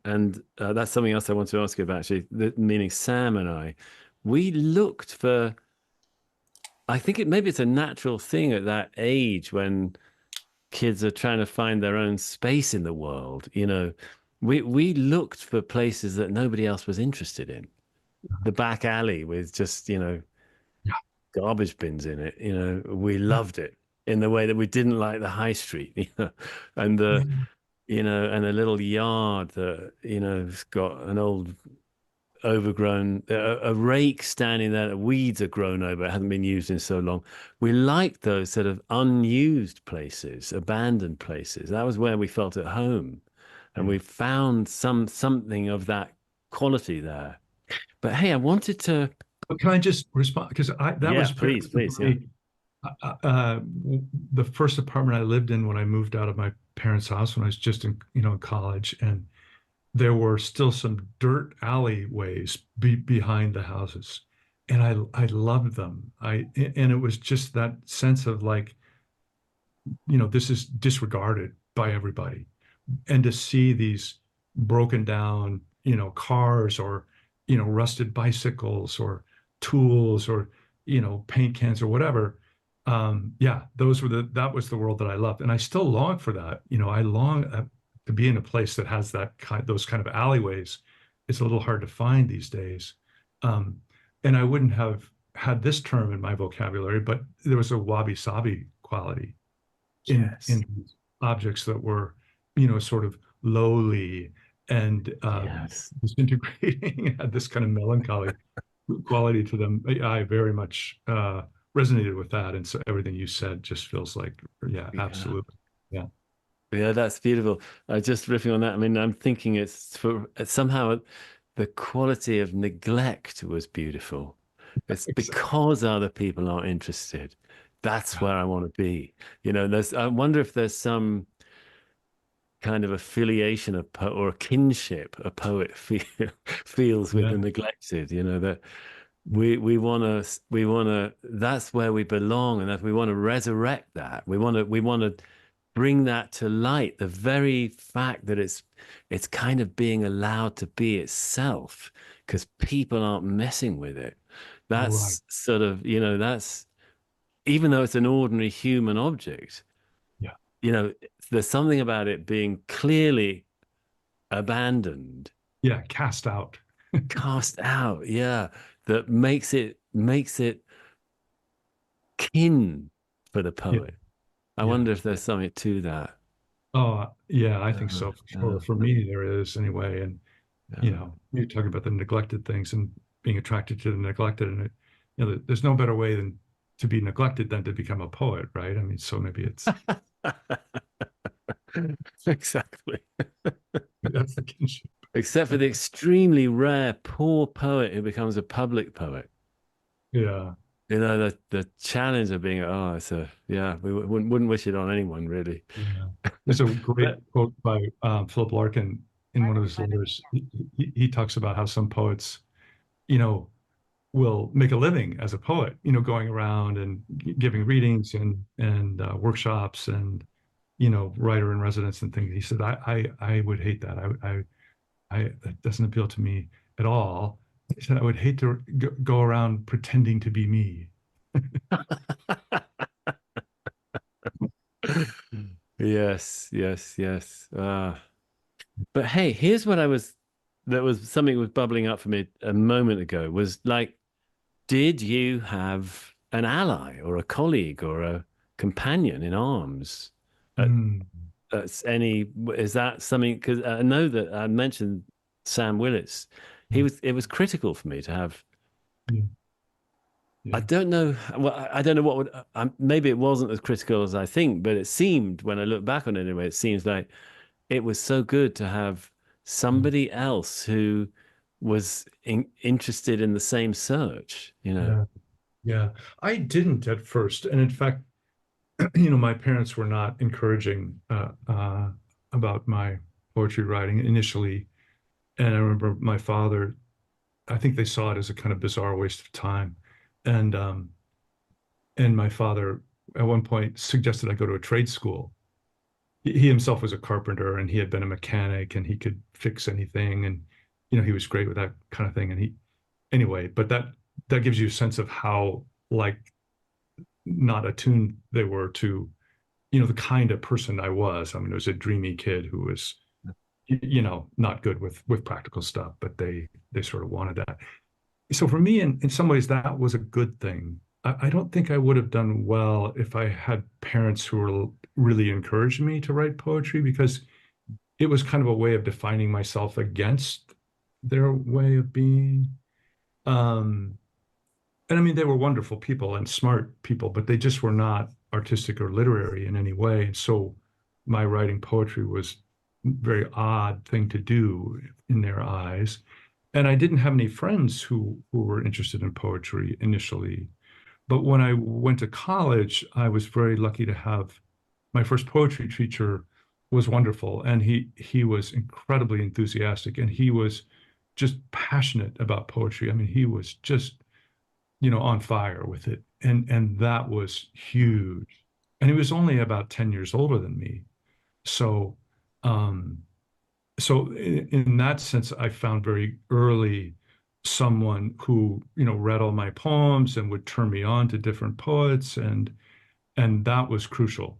and that's something else I want to ask you about, actually, meaning Sam and we looked for, I think maybe it's a natural thing at that age when kids are trying to find their own space in the world. We looked for places that nobody else was interested in. The back alley with just, garbage bins in it. We loved it in the way that we didn't like the high street, and and a little yard that, has got an old overgrown, a rake standing there that weeds are grown over, it hasn't been used in so long. We liked those sort of unused places, abandoned places. That was where we felt at home. And we found something of that quality there. But hey, I wanted to. Can I just respond? Because please. The first apartment I lived in when I moved out of my parents' house when I was just in college, and there were still some dirt alleyways behind the houses, and I loved them. And it was just that sense of like, this is disregarded by everybody. And to see these broken down, cars, or, rusted bicycles, or tools, or, paint cans, or whatever. Yeah, that was the world that I loved. And I still long for that. I long to be in a place that has those kind of alleyways. It's a little hard to find these days. Um, and I wouldn't have had this term in my vocabulary, but there was a wabi-sabi quality Yes. in objects that were, sort of lowly and Yes. disintegrating, had this kind of melancholy quality to them. I very much resonated with that, and so everything you said just feels like, yeah, Yeah. absolutely, yeah, Yeah, that's beautiful. Just riffing on that, I mean, I'm thinking it's for somehow the quality of neglect was beautiful. It's exactly. because other people aren't interested. That's Yeah, where I want to be. I wonder if there's some kind of affiliation or a kinship a poet feels with yeah, the neglected, that we want to that's where we belong, and that we want to resurrect that. We want to bring that to light, the very fact that it's kind of being allowed to be itself because people aren't messing with it. right, That's sort of, that's, even though it's an ordinary human object, yeah, you know there's something about it being clearly abandoned, yeah, cast out. cast out, yeah, that makes it kin for the Yeah, poet. I yeah. wonder if there's something to that. Oh, yeah, I think Yeah, so, for yeah, sure. For me, there is anyway. And yeah. you're talking about the neglected things and being attracted to the neglected, and there's no better way than to be neglected than to become a poet, right? I mean, so maybe Exactly. that's the kinship. Except for the extremely rare poor poet who becomes a public poet. Yeah, The challenge of being, oh, it's a, yeah, we wouldn't wish it on anyone, really. yeah. There's a great But quote by Philip Larkin in one of his letters. He talks about how some poets, you know, will make a living as a poet, going around and giving readings and workshops and writer in residence and things. He said, I would hate that. That doesn't appeal to me at all. He said, I would hate to go around pretending to be me. yes, yes, yes. But hey, here's what that was something was bubbling up for me a moment ago, was like, did you have an ally or a colleague or a companion in arms at, Mm, is that something? Because I know that I mentioned Sam Willis. yeah, It was critical for me to have. yeah, I yeah. don't know. Well, I don't know what would. Maybe it wasn't as critical as I think, but it seemed, when I look back on it anyway, it seems like it was so good to have Mm, somebody else who was interested in the same search. yeah, yeah. I didn't at first, and in fact, my parents were not encouraging about my poetry writing initially. And I remember my father, I think they saw it as a kind of bizarre waste of time. And my father at one point suggested I go to a trade school. He himself was a carpenter, and he had been a mechanic, and he could fix anything, and he was great with that kind of thing. And anyway, but that gives you a sense of how, like, not attuned they were to the kind of person I was. I mean, it was a dreamy kid who was not good with practical stuff, but they sort of wanted that. So for me, in some ways, that was a good thing. I don't think I would have done well if I had parents who were really encouraging me to write poetry, because it was kind of a way of defining myself against their way of being. Um, and I mean, they were wonderful people and smart people, but they just were not artistic or literary in any way. And so my writing poetry was a very odd thing to do in their eyes. And I didn't have any friends who were interested in poetry initially. But when I went to college, I was very lucky to have my first poetry teacher was wonderful. And he was incredibly enthusiastic, and he was just passionate about poetry. I mean, he was just on fire with it. And that was huge. And he was only about 10 years older than me. So, so in that sense, I found very early someone who, read all my poems and would turn me on to different poets. And that was crucial.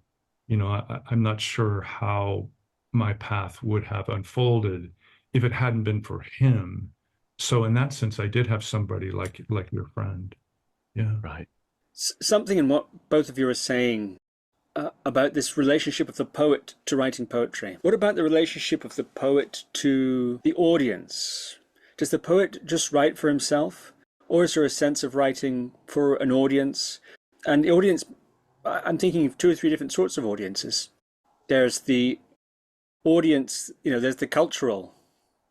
I'm not sure how my path would have unfolded if it hadn't been for him. So in that sense, I did have somebody like your friend. Yeah. Right. Something in what both of you are saying about this relationship of the poet to writing poetry. What about the relationship of the poet to the audience? Does the poet just write for himself, or is there a sense of writing for an audience? And the audience, I'm thinking of 2 or 3 different sorts of audiences. There's the audience, there's the cultural,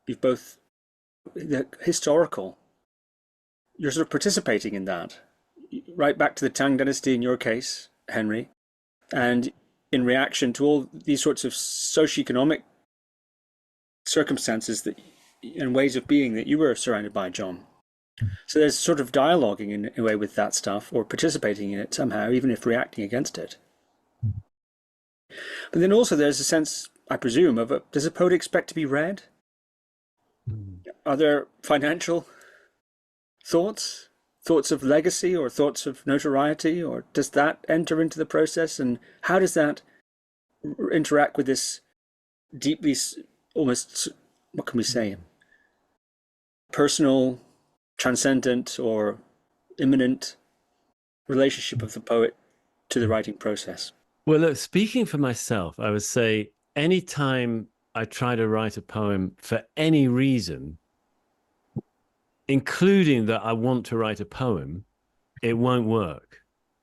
the historical. You're sort of participating in that, right back to the Tang Dynasty in your case, Henry, and in reaction to all these sorts of socioeconomic circumstances and ways of being that you were surrounded by, John. So there's sort of dialoguing in a way with that stuff, or participating in it somehow, even if reacting against it. But then also there's a sense, I presume, does a poet expect to be read? Are there financial thoughts of legacy, or thoughts of notoriety, or does that enter into the process? And how does that interact with this deeply, almost, what can we say, personal, transcendent, or immanent relationship of the poet to the writing process? Well, look, speaking for myself, I would say anytime I try to write a poem for any reason, including that I want to write a poem, it won't work.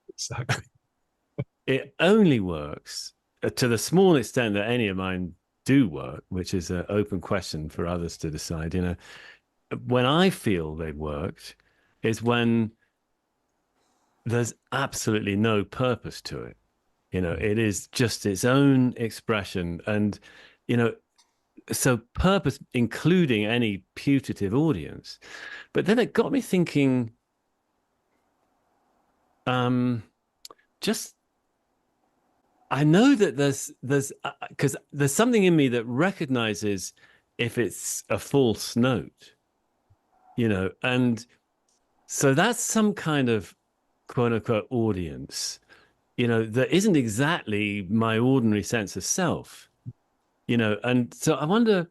Exactly. It only works to the small extent that any of mine do work, which is an open question for others to decide. When I feel they've worked is when there's absolutely no purpose to it. It is just its own expression. And, so purpose, including any putative audience. But then it got me thinking, I know that there's because there's something in me that recognizes if it's a false note, and so that's some kind of quote unquote audience, that isn't exactly my ordinary sense of self, and so I wonder,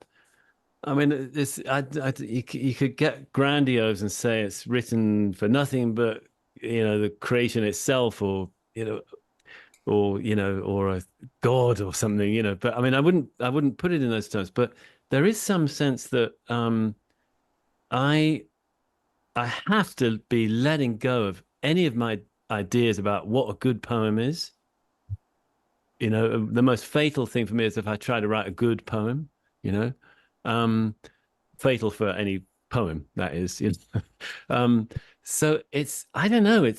I mean, you could get grandiose and say it's written for nothing but, the creation itself, or, or a God or something, but I mean, I wouldn't put it in those terms, but there is some sense that I have to be letting go of any of my ideas about what a good poem is. The most fatal thing for me is if I try to write a good poem, fatal for any poem, that is. So I don't know,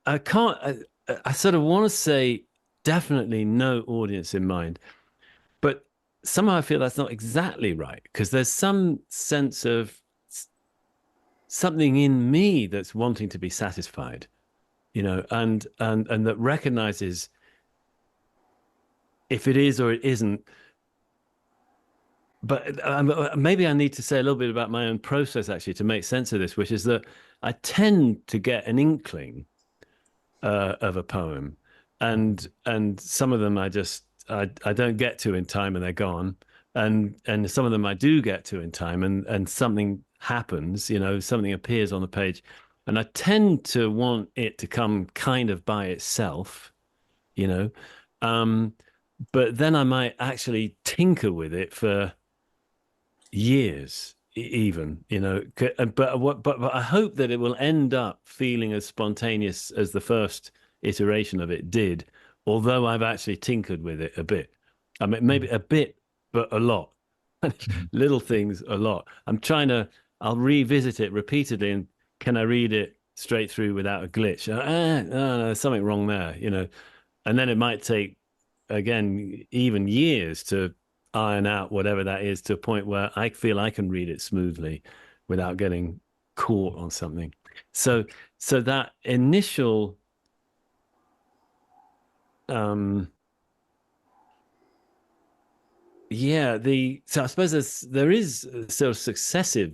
I sort of want to say definitely no audience in mind, but somehow I feel that's not exactly right, because there's some sense of something in me that's wanting to be satisfied, and that recognizes if it is or it isn't. But maybe I need to say a little bit about my own process, actually, to make sense of this, which is that I tend to get an inkling of a poem, and some of them I don't get to in time, and they're gone, and some of them I do get to in time, and something happens, something appears on the page, and I tend to want it to come kind of by itself, but then I might actually tinker with it for years, even, but I hope that it will end up feeling as spontaneous as the first iteration of it did, although I've actually tinkered with it a bit. I mean, maybe a bit, but a lot. Little things, a lot. I'll revisit it repeatedly, and can I read it straight through without a glitch? No, there's something wrong there, and then it might take, again, even years to iron out whatever that is, to a point where I feel I can read it smoothly without getting caught on something. So that initial so I suppose there is a sort of successive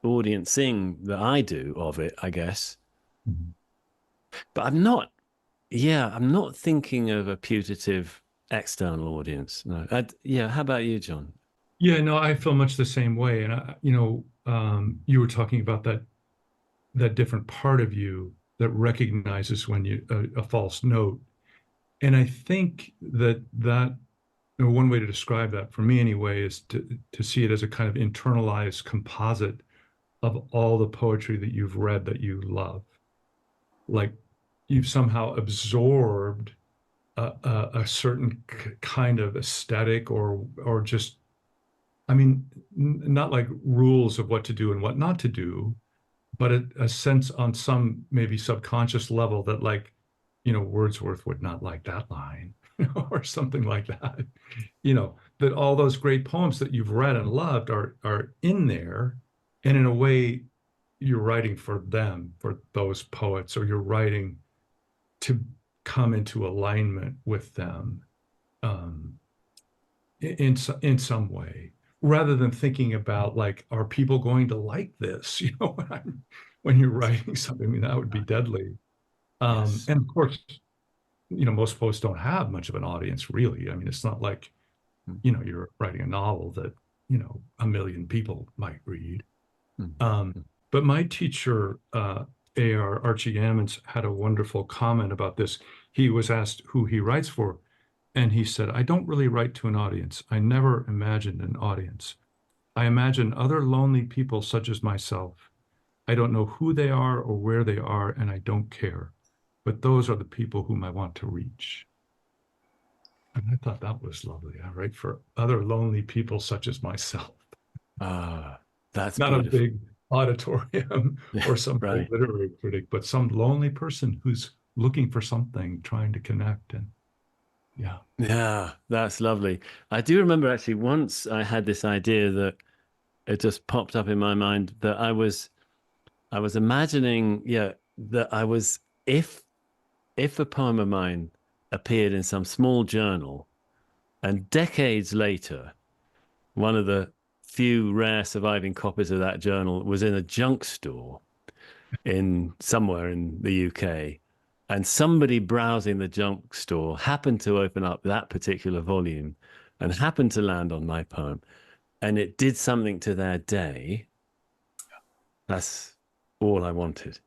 audiencing that I do of it, I guess. Mm-hmm. But I'm not thinking of a putative external audience. No. How about you, John? Yeah, no, I feel much the same way. And you were talking about that different part of you that recognizes when a false note. And I think that one way to describe that for me anyway is to see it as a kind of internalized composite of all the poetry that you've read that you love. Like you've somehow absorbed a certain kind of aesthetic or just, I mean, not like rules of what to do and what not to do, but a sense on some maybe subconscious level that like, Wordsworth would not like that line, or something like that. That all those great poems that you've read and loved are in there, and in a way, you're writing for them, for those poets, or you're writing to come into alignment with them, um, in some way, rather than thinking about like, are people going to like this? When you're writing something, I mean, that would be deadly. Yes. And of course, most poets don't have much of an audience, really. I mean, it's not like, you're writing a novel that, a million people might read. Mm-hmm. But my teacher, A.R. Archie Ammons, had a wonderful comment about this. He was asked who he writes for, and he said, I don't really write to an audience. I never imagined an audience. I imagine other lonely people such as myself. I don't know who they are or where they are, and I don't care. But those are the people whom I want to reach. And I thought that was lovely. I write for other lonely people such as myself. That's Not a beautiful. big auditorium or some Right. literary critic, but some lonely person who's looking for something, trying to connect. And yeah. Yeah, that's lovely. I do remember actually once I had this idea that it just popped up in my mind that I was imagining, that I was if a poem of mine appeared in some small journal and decades later, one of the few rare surviving copies of that journal was in a junk store in somewhere in the UK, and somebody browsing the junk store happened to open up that particular volume and happened to land on my poem, and it did something to their day. That's all I wanted.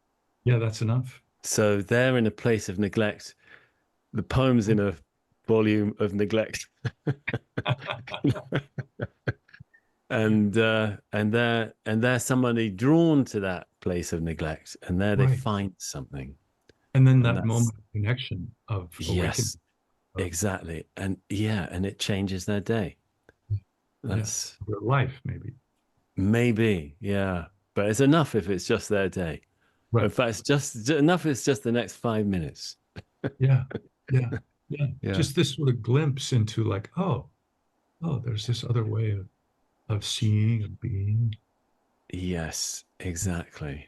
Yeah, that's enough. So they're in a place of neglect. The poem's in a volume of neglect. And there's somebody drawn to that place of neglect, and there they Right. find something. And then And that that's moment of connection, of awakening. yes, exactly. And it changes their day. Yeah. That's Their life, maybe. maybe, yeah. But it's enough if it's just their day. In Right. fact, it's just enough if it's just the next 5 minutes. Yeah. Yeah. Yeah. Yeah. Just this sort of glimpse into like, there's this other way of seeing and being. Yes, exactly.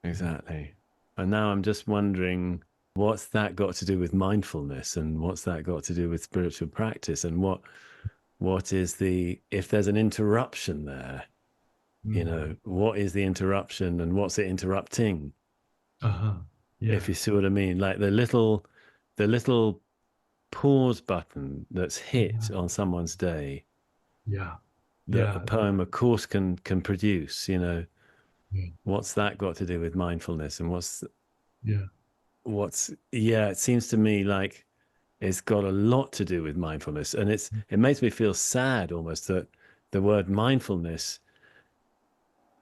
Exactly. And now I'm just wondering, what's that got to do with mindfulness, and what's that got to do with spiritual practice, and what is if there's an interruption there, what is the interruption and what's it interrupting? Uh-huh. Yeah. If you see what I mean, like the little pause button that's hit on someone's day Yeah. that a Yeah. poem, of course, can produce, Yeah. what's that got to do with mindfulness, and Yeah. it seems to me like it's got a lot to do with mindfulness, and it makes me feel sad almost that the word mindfulness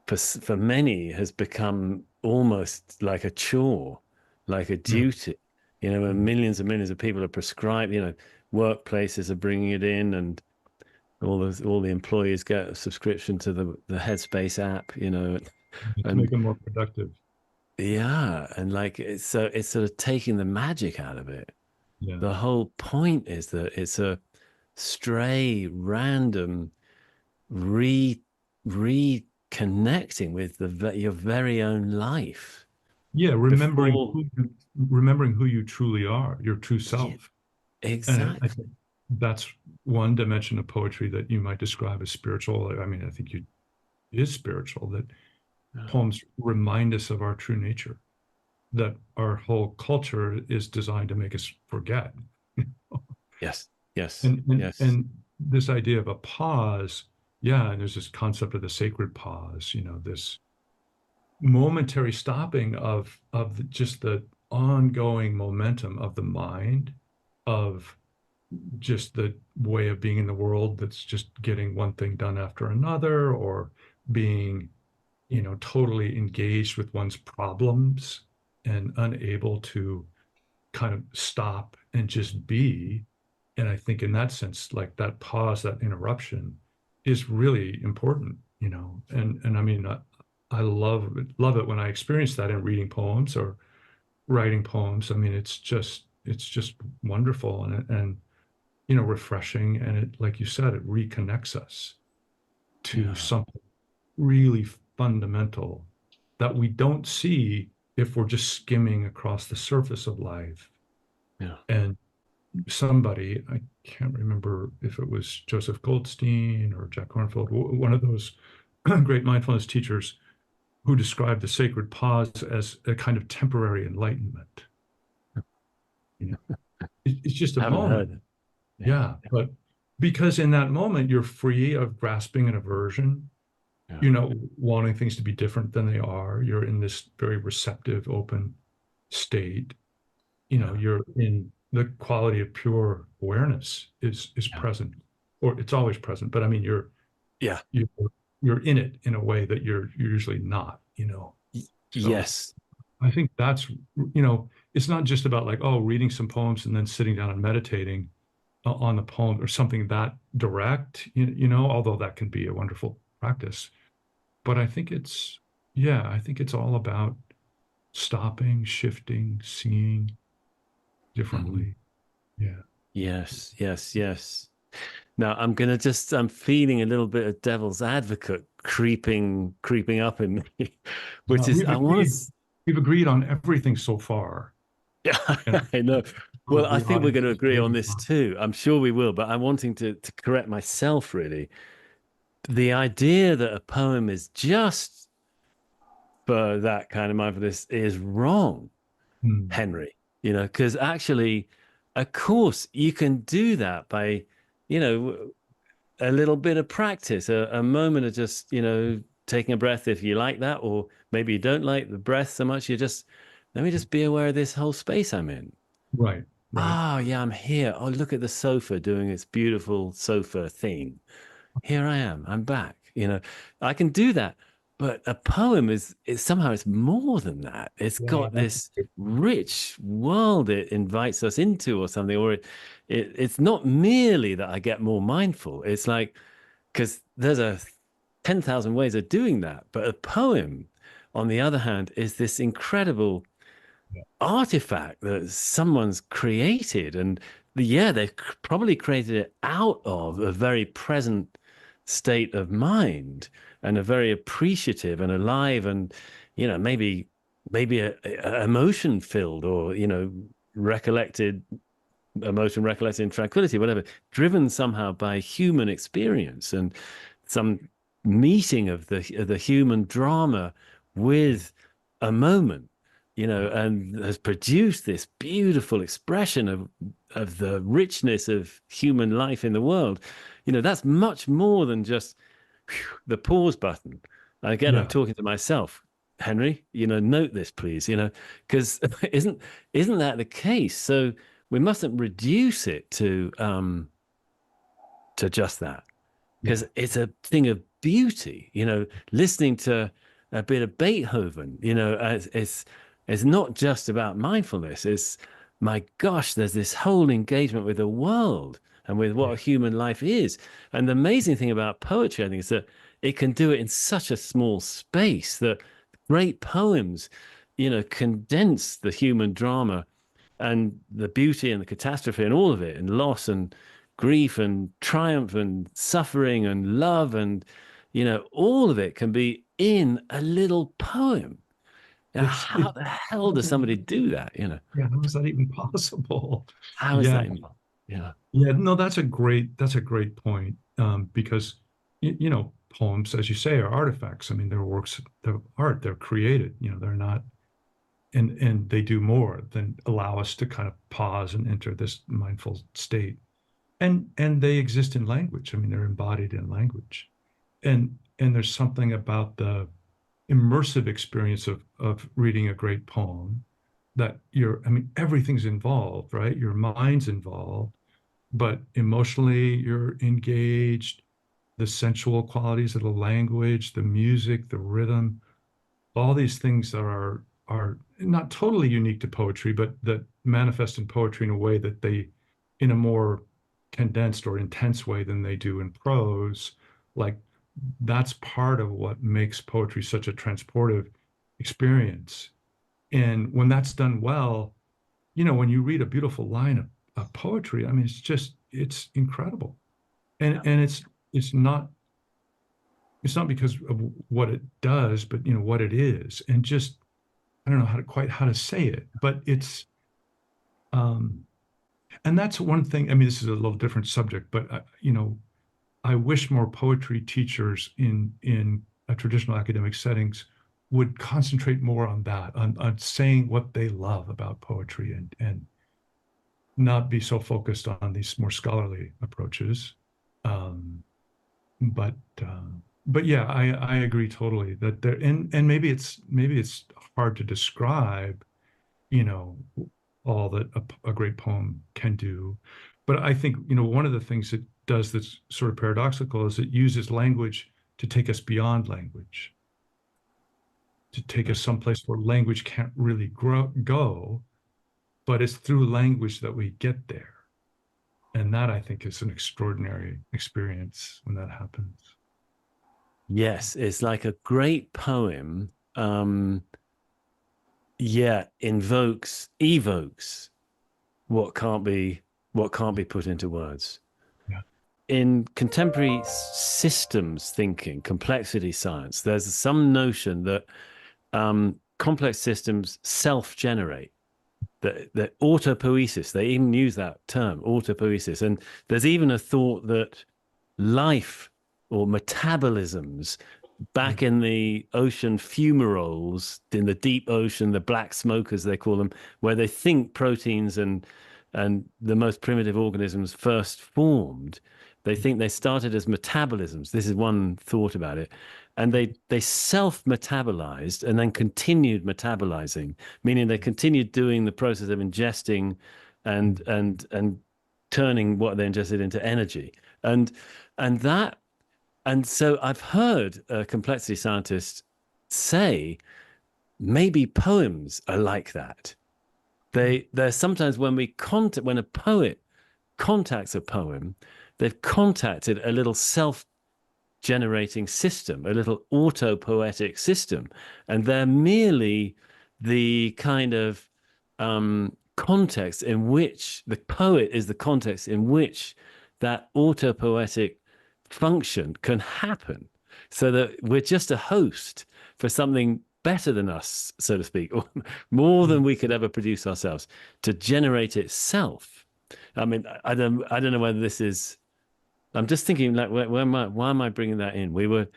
for many has become almost like a chore, like a Yeah. duty, and millions and millions of people are prescribed, workplaces are bringing it in, and all the employees get a subscription to the Headspace app, To make and them more productive. yeah, and like it's sort of taking the magic out of it. Yeah. The whole point is that it's a stray, random, re connecting with your very own life. Yeah, Before, remembering who you truly are, your true yeah, self. And I exactly. think that's one dimension of poetry that you might describe as spiritual. I mean, I think it is spiritual, that Yeah. poems remind us of our true nature, that our whole culture is designed to make us forget. Yes, yes, And yes. this idea of a pause, yeah, and there's this concept of the sacred pause, this momentary stopping of just the ongoing momentum of the mind, of just the way of being in the world that's just getting one thing done after another, or being, totally engaged with one's problems and unable to kind of stop and just be. And I think in that sense, like that pause, that interruption is really important, and I mean, I love it when I experience that in reading poems or writing poems. I mean, it's just wonderful, and refreshing. And it, like you said, it reconnects us to Yeah, something really fundamental that we don't see if we're just skimming across the surface of life. yeah. And somebody, I can't remember if it was Joseph Goldstein or Jack Kornfield, one of those great mindfulness teachers, who described the sacred pause as a kind of temporary enlightenment. It's just a Haven't moment. heard it. Yeah, Yeah. But because in that moment, you're free of grasping an aversion, yeah, wanting things to be different than they are. You're in this very receptive, open state. yeah, You're in the quality of pure awareness is yeah. present, or it's always present. But I mean, Yeah. you're you're in it in a way that you're usually not. So Yes. I think that's, it's not just about like, oh, reading some poems and then sitting down and meditating on the poem or something that direct, although that can be a wonderful practice. But I think it's all about stopping, shifting, seeing Mhm. differently. Yeah. Yes, yes, yes. Now I'm feeling a little bit of devil's advocate creeping up in me, which Well, is we've I want agreed, to, we've agreed on everything so far. yeah, And I know. Well, I the think we're audience going to is agree on waiting this for. too. I'm sure we will, but I'm wanting to correct myself really. The idea that a poem is just for that kind of mindfulness is wrong, Hmm. Henry. Because actually, of course, you can do that by, you know, a little bit of practice, a moment of just, taking a breath if you like that, or maybe you don't like the breath so much. Let me just be aware of this whole space I'm in. Right, right. Oh, yeah, I'm here. Oh, look at the sofa doing its beautiful sofa thing. Here I am. I'm back. I can do that. But a poem is somehow it's more than that. It's Yeah, got that's this rich world it invites us into or something, or it's not merely that I get more mindful. It's like, because there's 10,000 ways of doing that. But a poem, on the other hand, is this incredible yeah, artifact that someone's created. And yeah, they've probably created it out of a very present state of mind and a very appreciative and alive and, maybe a emotion filled or, recollected emotion, recollected in tranquility, whatever, driven somehow by human experience and some meeting of the human drama with a moment, and has produced this beautiful expression of the richness of human life in the world. That's much more than just the pause button. And again, I'm yeah, talking to myself. Henry, note this, please, because isn't that the case? So we mustn't reduce it to just that, yeah, because it's a thing of beauty. Listening to a bit of Beethoven, it's not just about mindfulness. It's, my gosh, there's this whole engagement with the world and with what yeah, a human life is. And the amazing thing about poetry, I think, is that it can do it in such a small space that great poems, condense the human drama and the beauty and the catastrophe and all of it, and loss and grief and triumph and suffering and love and, all of it can be in a little poem. How the hell does somebody do that? Yeah, how is that even possible? How is Yeah, that even? Yeah. yeah, no, that's a great point. Because poems, as you say, are artifacts. I mean, they're works of art. They're created. They're not, and they do more than allow us to kind of pause and enter this mindful state. And they exist in language. I mean, they're embodied in language. And there's something about the immersive experience of reading a great poem that I mean, everything's involved, right? Your mind's involved, but emotionally you're engaged. The sensual qualities of the language, the music, the rhythm, all these things that are not totally unique to poetry, but that manifest in poetry in a way that in a more condensed or intense way than they do in prose. Like, that's part of what makes poetry such a transportive experience. And when that's done well, when you read a beautiful line of poetry, I mean, it's incredible. And it's not because of what it does, but what it is. And just, I don't know how to say it, but um and that's one thing. I mean, this is a little different subject, but I wish more poetry teachers in a traditional academic settings would concentrate more on that, on saying what they love about poetry, and not be so focused on these more scholarly approaches. Um, but but yeah, I agree totally that and maybe it's hard to describe, you know, all that a great poem can do. But I think, one of the things it does that's sort of paradoxical is it uses language to take us beyond language, to take us someplace where language can't really go, but it's through language that we get there. And that, I think, is an extraordinary experience when that happens. Yes, it's like a great poem. Evokes what can't be put into words. Yeah. In contemporary systems thinking, complexity science, there's some notion that complex systems self-generate, that autopoiesis, they even use that term, autopoiesis. And there's even a thought that life or metabolisms back in the ocean fumaroles, in the deep ocean, the black smokers, they call them, where they think proteins and the most primitive organisms first formed. They think they started as metabolisms. This is one thought about it. And they self-metabolized and then continued metabolizing, meaning they continued doing the process of ingesting and turning what they ingested into energy. And so I've heard a complexity scientist say maybe poems are like that. They're sometimes when a poet contacts a poem, they've contacted a little self-generating system, a little auto-poetic system, and they're merely the kind of context in which the poet is the context in which that auto-poetic function can happen, so that we're just a host for something better than us, so to speak, or more than we could ever produce ourselves, to generate itself. I mean, I don't know whether this is. I'm just thinking, like, why am I bringing that in? We were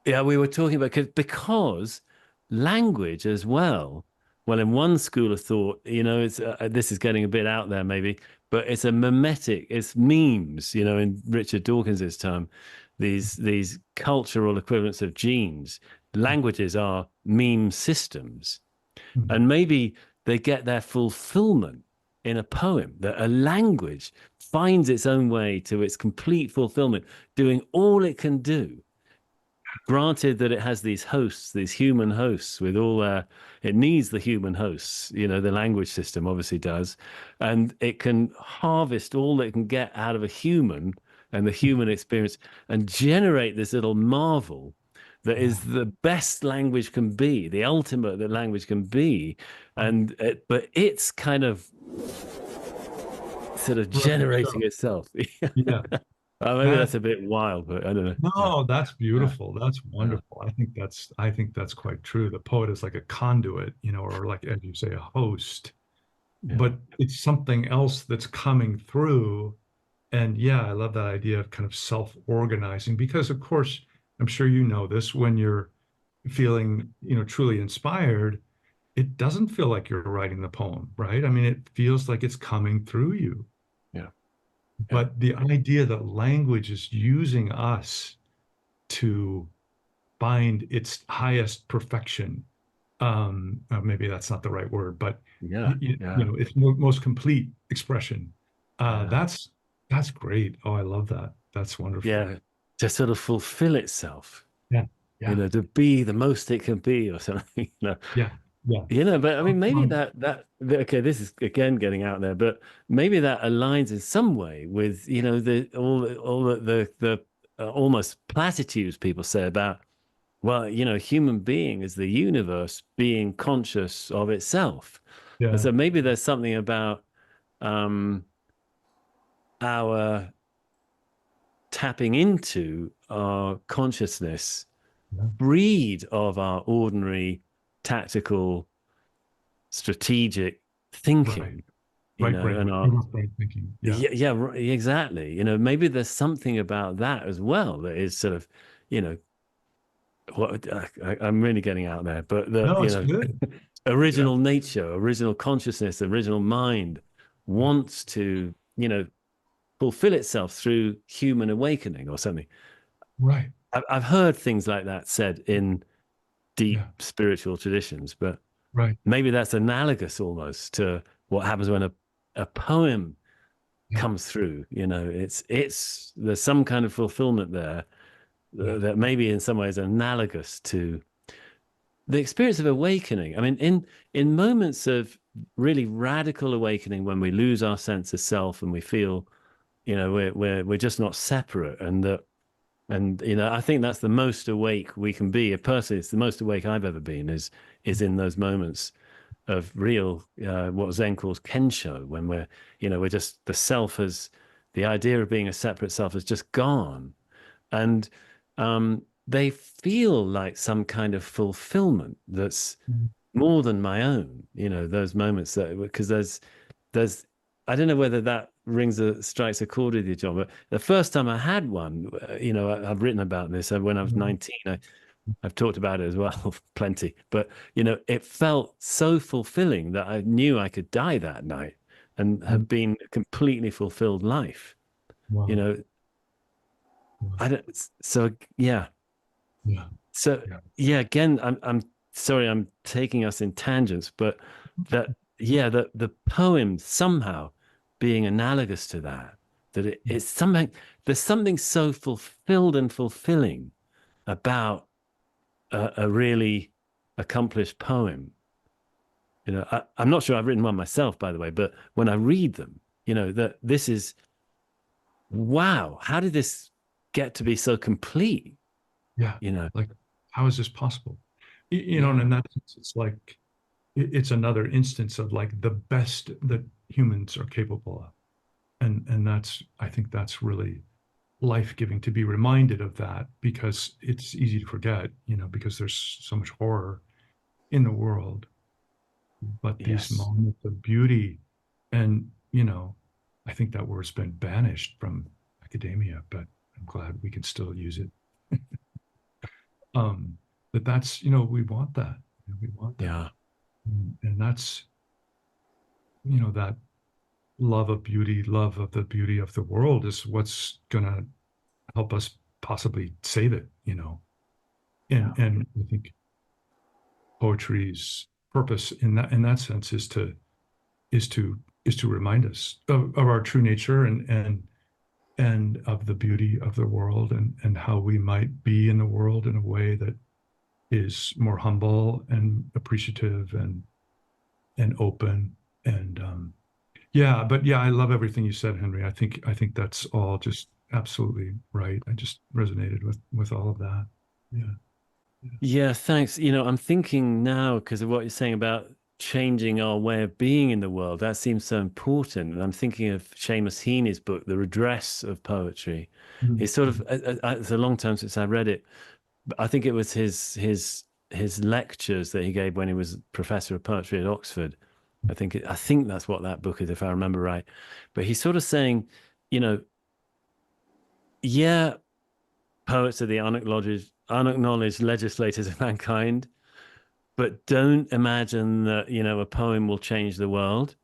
talking about because language as well. Well, in one school of thought, it's this is getting a bit out there maybe, but it's a mimetic, it's memes, in Richard Dawkins's term, these cultural equivalents of genes. Languages are meme systems. Mhm. And maybe they get their fulfillment in a poem, that a language finds its own way to its complete fulfillment, doing all it can do. Granted that it has these hosts, these human hosts with all it needs the human hosts, the language system obviously does. And it can harvest all it can get out of a human and the human experience and generate this little marvel that is the best language can be, the ultimate that language can be. But it's kind of sort of generating itself. Yeah. Maybe That that's a bit wild, but I don't know. Yeah, no, that's yeah, beautiful. That's yeah, wonderful. I think that's quite true. The poet is like a conduit, or like as you say, a host, yeah, but it's something else that's coming through. And yeah, I love that idea of kind of self-organizing because of course, I'm sure you know this when you're feeling, truly inspired, it doesn't feel like you're writing the poem, right? I mean, it feels like it's coming through you. yeah, yeah, But the idea that language is using us to find its highest perfection, maybe that's not the right word, but yeah, yeah, its most complete expression. Uh, yeah, that's that's great. Oh, I love that. That's wonderful. yeah. To sort of fulfill itself, Yeah, yeah, to be the most it can be, or something. yeah, yeah. But I mean, maybe Um, okay, this is again getting out there, but maybe that aligns in some way with the all the almost platitudes people say about, well, human being is the universe being conscious of itself, and yeah, so maybe there's something about um our tapping into our consciousness yeah. breed of our ordinary tactical strategic Right, thinking, right and brain, our left brain thinking. Yeah, yeah, yeah, exactly. Maybe there's something about that as well that is sort of, you know, what I'm really getting out there, but the, no, it's good. Yeah, original nature, original consciousness, original mind yeah. wants to, fulfill itself through human awakening or something. Right. I've heard things like that said in deep Yeah, spiritual traditions, but right. maybe that's analogous almost to what happens when a poem Yeah, comes through. It's there's some kind of fulfillment there yeah, that maybe in some ways analogous to the experience of awakening. I mean, in moments of really radical awakening, when we lose our sense of self and we feel, we're just not separate, and I think that's the most awake we can be. Personally, it's the most awake I've ever been is in those moments of real what Zen calls kensho, when we're just the idea of being a separate self has just gone, and they feel like some kind of fulfillment that's mhm, more than my own. Those moments that because there's I don't know whether that strikes a chord with you, John, but the first time I had one, I've written about this when I was mhm, 19. I've talked about it as well, plenty. But it felt so fulfilling that I knew I could die that night and mhm. have been a completely fulfilled life. You Wow. know, Wow. I don't. So yeah. Yeah, So yeah, yeah. Again, I'm sorry, I'm taking us in tangents, but that yeah, the poem somehow being analogous to that, that it's something. There's something so fulfilled and fulfilling about a really accomplished poem. I'm not sure I've written one myself, by the way, but when I read them, that this is wow. How did this get to be so complete? yeah. You know, Like, how is this possible? And yeah, in that sense, it's like it's another instance of like the best that humans are capable of. And that's I think that's really life-giving to be reminded of that because it's easy to forget, because there's so much horror in the world. But these yes, moments of beauty, and I think that word's been banished from academia, but I'm glad we can still use it. But that's, we want that. We want that. yeah, And that's, that love of the beauty of the world is what's gonna help us possibly save it. yeah, And I think poetry's purpose in that sense is to is to remind us of our true nature and of the beauty of the world and how we might be in the world in a way that is more humble and appreciative and open and yeah, but yeah, I love everything you said, Henry. I think that's all just absolutely right. I just resonated with all of that. Yeah, yeah, yeah. Thanks. I'm thinking now because of what you're saying about changing our way of being in the world. That seems so important. And I'm thinking of Seamus Heaney's book, The Redress of Poetry. It's sort of, it's a long time since I read it, but I think it was his lectures that he gave when he was professor of poetry at Oxford. I think that's what that book is, if I remember right. But he's sort of saying, you know, yeah, poets are the unacknowledged legislators of mankind, but don't imagine that, you know, a poem will change the world.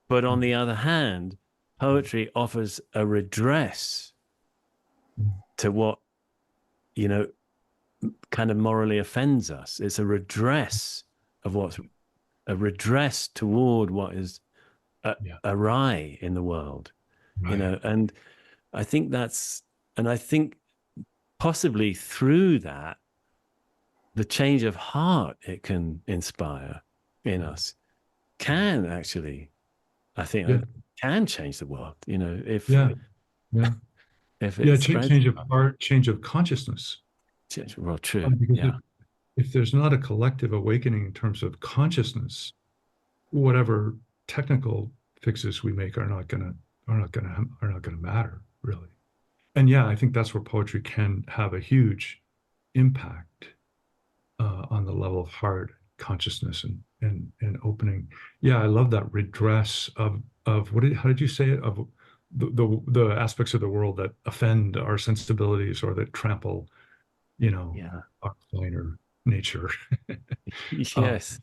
But on the other hand, poetry offers a redress to what, you know, kind of morally offends us. It's a redress of what's a redress toward what is awry in the world, you know. And I think and I think possibly through that, the change of heart it can inspire in us can actually, I think, can change the world, you know, if it spreads. Change of heart, change of consciousness. Well, true. Because if there's not a collective awakening in terms of consciousness, whatever technical fixes we make are not gonna matter, really. And I think that's where poetry can have a huge impact on the level of heart, consciousness, and opening. I love that redress of how did you say it, of the aspects of the world that offend our sensibilities or that trample, you know, our finer nature. Yes.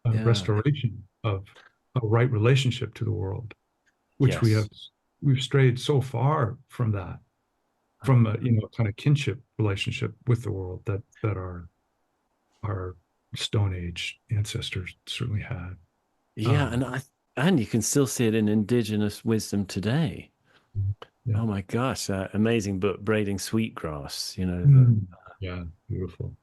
Restoration of a right relationship to the world, which we've strayed so far from that, from a kind of kinship relationship with the world that our Stone Age ancestors certainly had. And you can still see it in indigenous wisdom today. Oh my gosh, that amazing book, Braiding Sweetgrass, you know. Beautiful.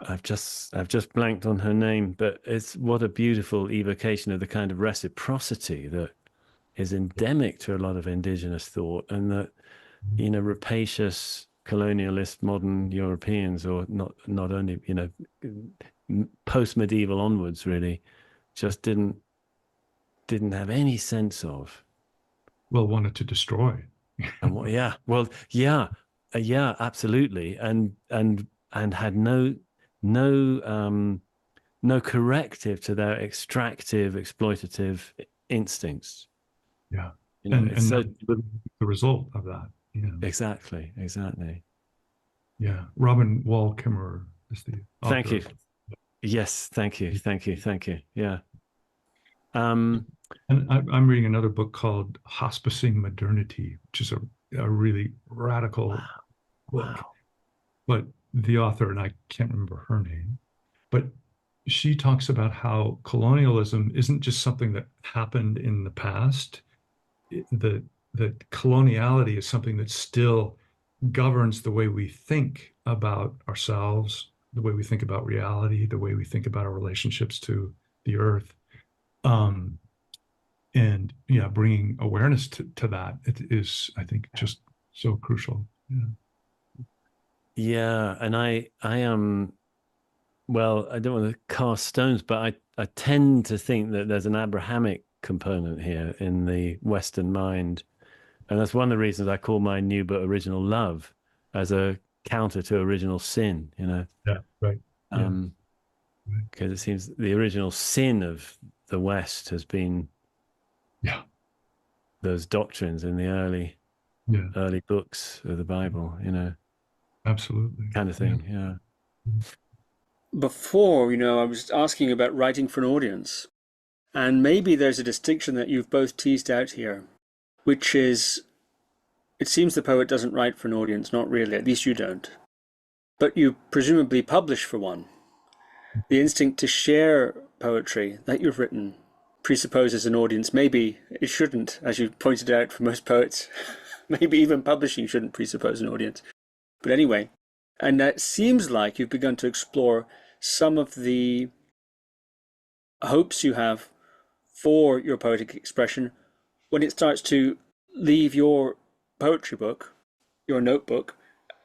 I've just blanked on her name, but it's what a beautiful evocation of the kind of reciprocity that is endemic to a lot of indigenous thought, and that, you know, rapacious colonialist modern Europeans, or not only, you know, post-medieval onwards, really just didn't have any sense of. Well, wanted to destroy. Absolutely, and had no corrective to their extractive, exploitative instincts. You know, and so the result of that. Exactly. Robin Wall Kimmerer is the author. Thank you. Yes, thank you. Yeah. And I'm reading another book called Hospicing Modernity, which is a really radical book. But the author, and I can't remember her name, but she talks about how colonialism isn't just something that happened in the past. That coloniality is something that still governs the way we think about ourselves, the way we think about reality, the way we think about our relationships to the earth. And bringing awareness to that, it is, I think, just so crucial. And I am, well, I don't want to cast stones, but I tend to think that there's an Abrahamic component here in the Western mind. And that's one of the reasons I call my new book Original Love, as a counter to original sin, you know. Because it seems the original sin of the West has been those doctrines in the early books of the Bible, you know. Absolutely. Kind of thing, Before, I was asking about writing for an audience. And maybe there's a distinction that you've both teased out here, which is, it seems the poet doesn't write for an audience, not really, at least you don't. But you presumably publish for one. The instinct to share poetry that you've written presupposes an audience. Maybe it shouldn't, as you pointed out, for most poets. Maybe even publishing shouldn't presuppose an audience. But anyway, and that seems like you've begun to explore some of the hopes you have for your poetic expression when it starts to leave your poetry book, your notebook,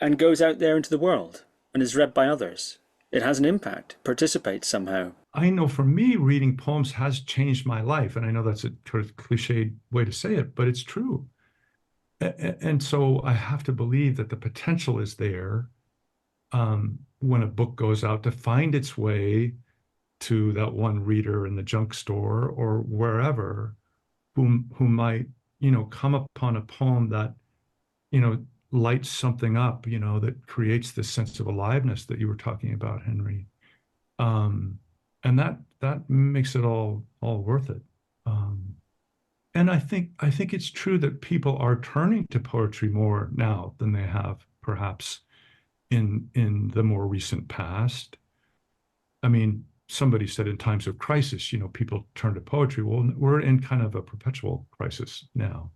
and goes out there into the world and is read by others. It has an impact, participates somehow. I know for me, reading poems has changed my life. And I know that's a sort of cliched way to say it, but it's true. And so I have to believe that the potential is there, when a book goes out, to find its way to that one reader in the junk store or wherever, who might, come upon a poem that, lights something up, that creates this sense of aliveness that you were talking about, Henry. And that makes it all worth it. And I think it's true that people are turning to poetry more now than they have perhaps in the more recent past. I mean, somebody said in times of crisis, people turn to poetry. Well, we're in kind of a perpetual crisis now.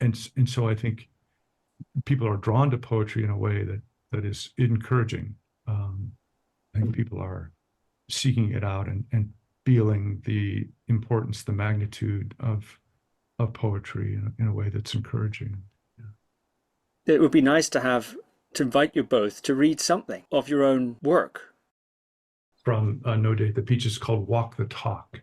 And so I think people are drawn to poetry in a way that is encouraging. I think people are seeking it out and feeling the importance, the magnitude of poetry in a way that's encouraging. It would be nice to invite you both to read something of your own work. From No Date the Peach is called Walk the Talk.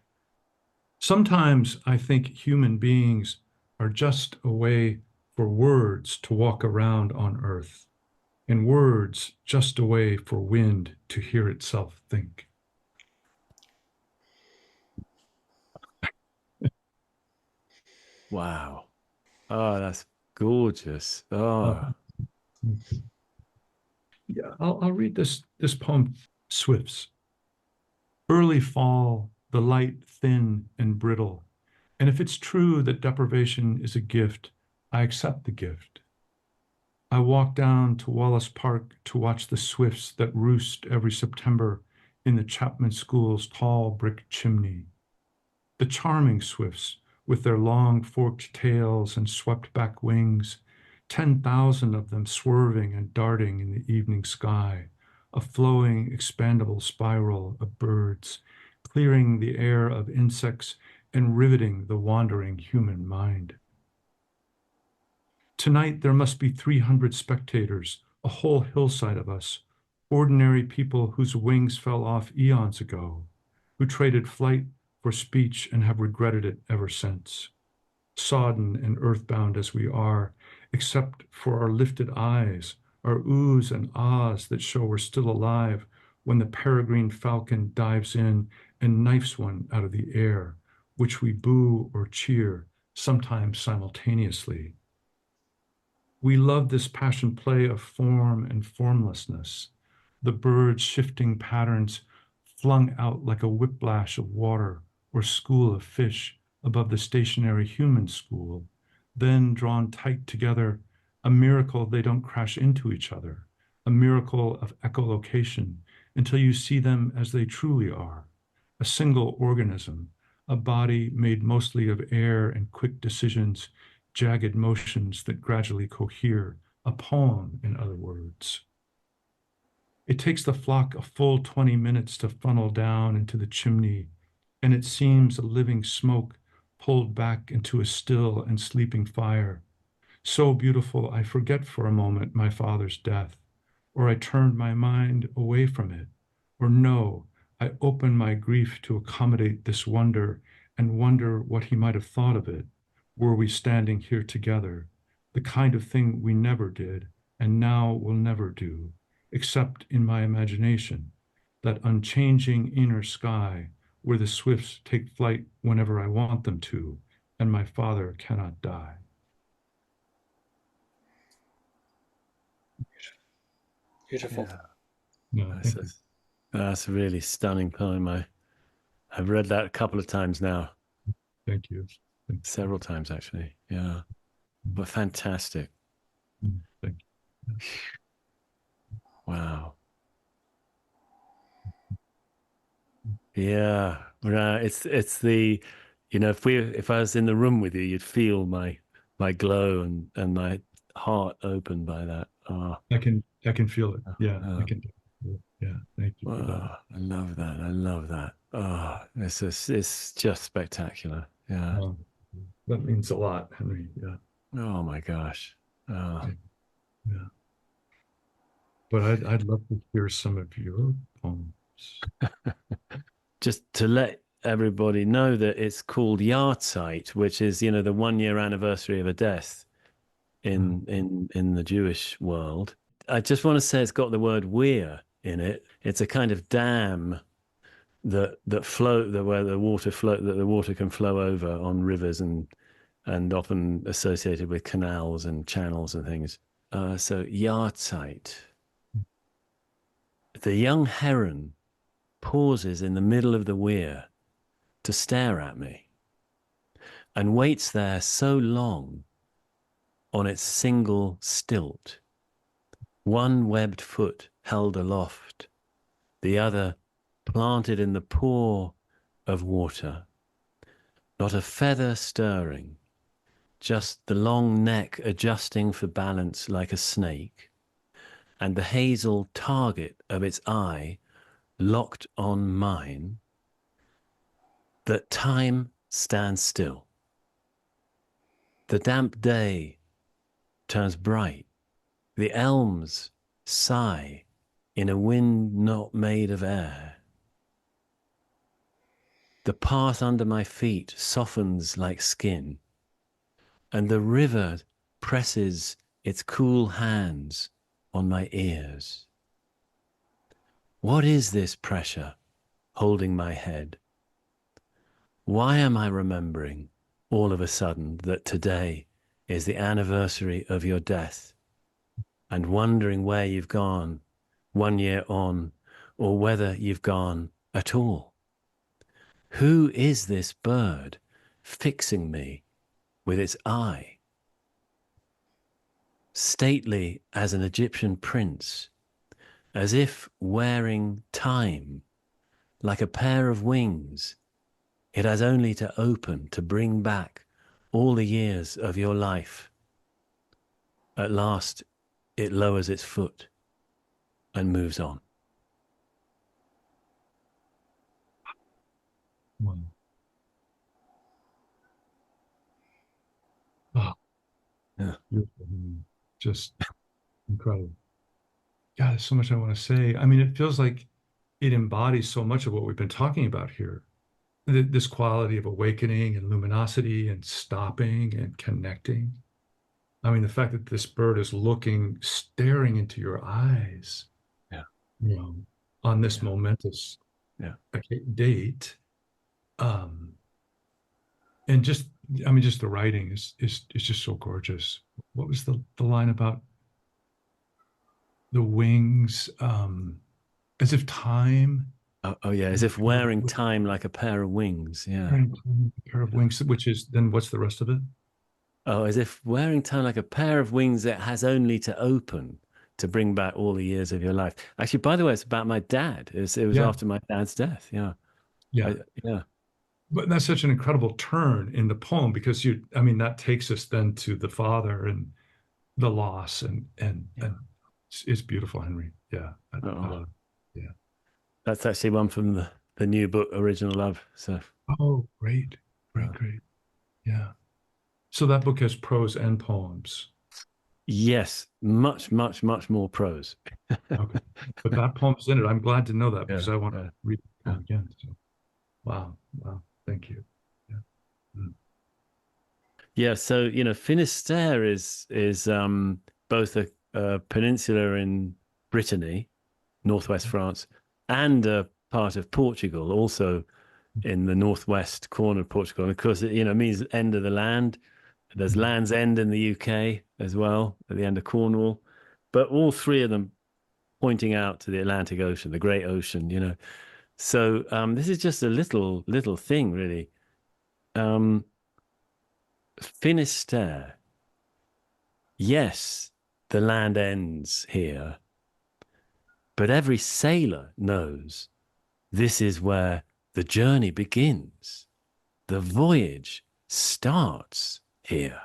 Sometimes I think human beings are just a way for words to walk around on earth, and words just a way for wind to hear itself think. Wow. Oh, that's gorgeous. Oh, Yeah, I'll read this poem, Swifts. Early fall, the light thin and brittle. And if it's true that deprivation is a gift, I accept the gift. I walk down to Wallace Park to watch the swifts that roost every September in the Chapman School's tall brick chimney. The charming swifts with their long forked tails and swept back wings, 10,000 of them swerving and darting in the evening sky, a flowing, expandable spiral of birds, clearing the air of insects and riveting the wandering human mind. Tonight there must be 300 spectators, a whole hillside of us, ordinary people whose wings fell off eons ago, who traded flight for speech and have regretted it ever since. Sodden and earthbound as we are, except for our lifted eyes, our oohs and ahs that show we're still alive when the peregrine falcon dives in and knifes one out of the air, which we boo or cheer, sometimes simultaneously. We love this passion play of form and formlessness, the birds' shifting patterns flung out like a whiplash of water or school of fish above the stationary human school, then drawn tight together, a miracle they don't crash into each other, a miracle of echolocation until you see them as they truly are, a single organism, a body made mostly of air and quick decisions, jagged motions that gradually cohere, a poem, in other words. It takes the flock a full 20 minutes to funnel down into the chimney, and it seems a living smoke pulled back into a still and sleeping fire. So beautiful, I forget for a moment my father's death, or I turned my mind away from it, or no, I open my grief to accommodate this wonder and wonder what he might have thought of it, were we standing here together, the kind of thing we never did and now will never do, except in my imagination, that unchanging inner sky where the swifts take flight whenever I want them to, and my father cannot die. Beautiful. Yeah. No, That's a really stunning poem. I've read that a couple of times now. thank you. Several times, actually. Yeah. But fantastic. Thank you. Wow. Yeah. It's the, if I was in the room with you, you'd feel my glow and my heart opened by that. Oh, I can feel it. Yeah, I oh, can. Yeah, thank you for that. oh, I love that. I love that. Oh, it's just spectacular. Yeah. That means a lot, Henry. Yeah. Oh my gosh. Oh. Yeah. but I'd love to hear some of your poems. Just to let everybody know that it's called Yahrzeit, which is, you know, the 1 year anniversary of a death in the Jewish world. I just want to say it's got the word weir in it. It's a kind of dam that flow where the water flow that the water can flow over on rivers and often associated with canals and channels and things. So Yahrzeit. The young heron pauses in the middle of the weir to stare at me and waits there so long on its single stilt, one webbed foot held aloft, the other planted in the pour of water, not a feather stirring, just the long neck adjusting for balance like a snake, and the hazel target of its eye locked on mine, that time stands still. The damp day turns bright, the elms sigh in a wind not made of air. The path under my feet softens like skin, and the river presses its cool hands on my ears. What is this pressure holding my head? Why am I remembering all of a sudden that today is the anniversary of your death, and wondering where you've gone 1 year on, or whether you've gone at all? Who is this bird fixing me with its eye? Stately as an Egyptian prince, as if wearing time, like a pair of wings, it has only to open to bring back all the years of your life. At last, it lowers its foot and moves on. Wow. Oh, Yeah. beautiful. Just incredible. God, there's so much I want to say. I mean, it feels like it embodies so much of what we've been talking about here. This quality of awakening and luminosity and stopping and connecting. I mean, the fact that this bird is looking, staring into your eyes, Yeah. you know, on this momentous date. And just, I mean, just the writing is just so gorgeous. What was the line about the wings? As if time. Oh yeah, as if wearing time like a pair of wings. Yeah. Wearing a pair of wings, which is then what's the rest of it? Oh, as if wearing time like a pair of wings that has only to open to bring back all the years of your life. Actually, by the way, it's about my dad. It was Yeah. after my dad's death. Yeah. Yeah. Yeah. But that's such an incredible turn in the poem because I mean, that takes us then to the father and the loss and it's beautiful, Henry. Yeah. I love it. Yeah. That's actually one from the new book, Original Love. So. Oh, great. Great. Yeah. So that book has prose and poems. Yes, much more prose. Okay. But that poem's in it. I'm glad to know that because Yeah, I want to read the poem again. So wow. Thank you. Yeah. Mm. Yeah, so you know, Finisterre is both a peninsula in Brittany, northwest France, and a part of Portugal, also in the northwest corner of Portugal. And of course, it, you know, means end of the land. There's Land's End in the UK as well, at the end of Cornwall. But all three of them pointing out to the Atlantic Ocean, the great ocean, you know. So this is just a little thing, really. Finisterre. Yes, the land ends here, but every sailor knows this is where the journey begins. The voyage starts here.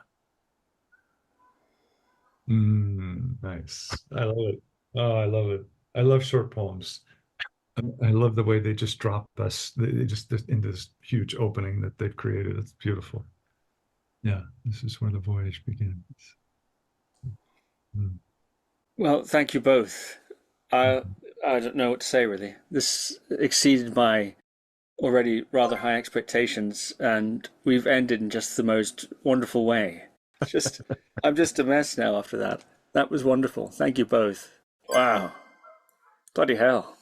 Nice. I love it. Oh, I love it. I love short poems. I love the way they just drop us. They just into this huge opening that they've created. It's beautiful. Yeah, this is where the voyage begins. Mm. Well, thank you both I don't know what to say really. This exceeded my already rather high expectations, and we've ended in just the most wonderful way. It's just, I'm just a mess now after that. That was wonderful. Thank you both. Wow. Bloody hell.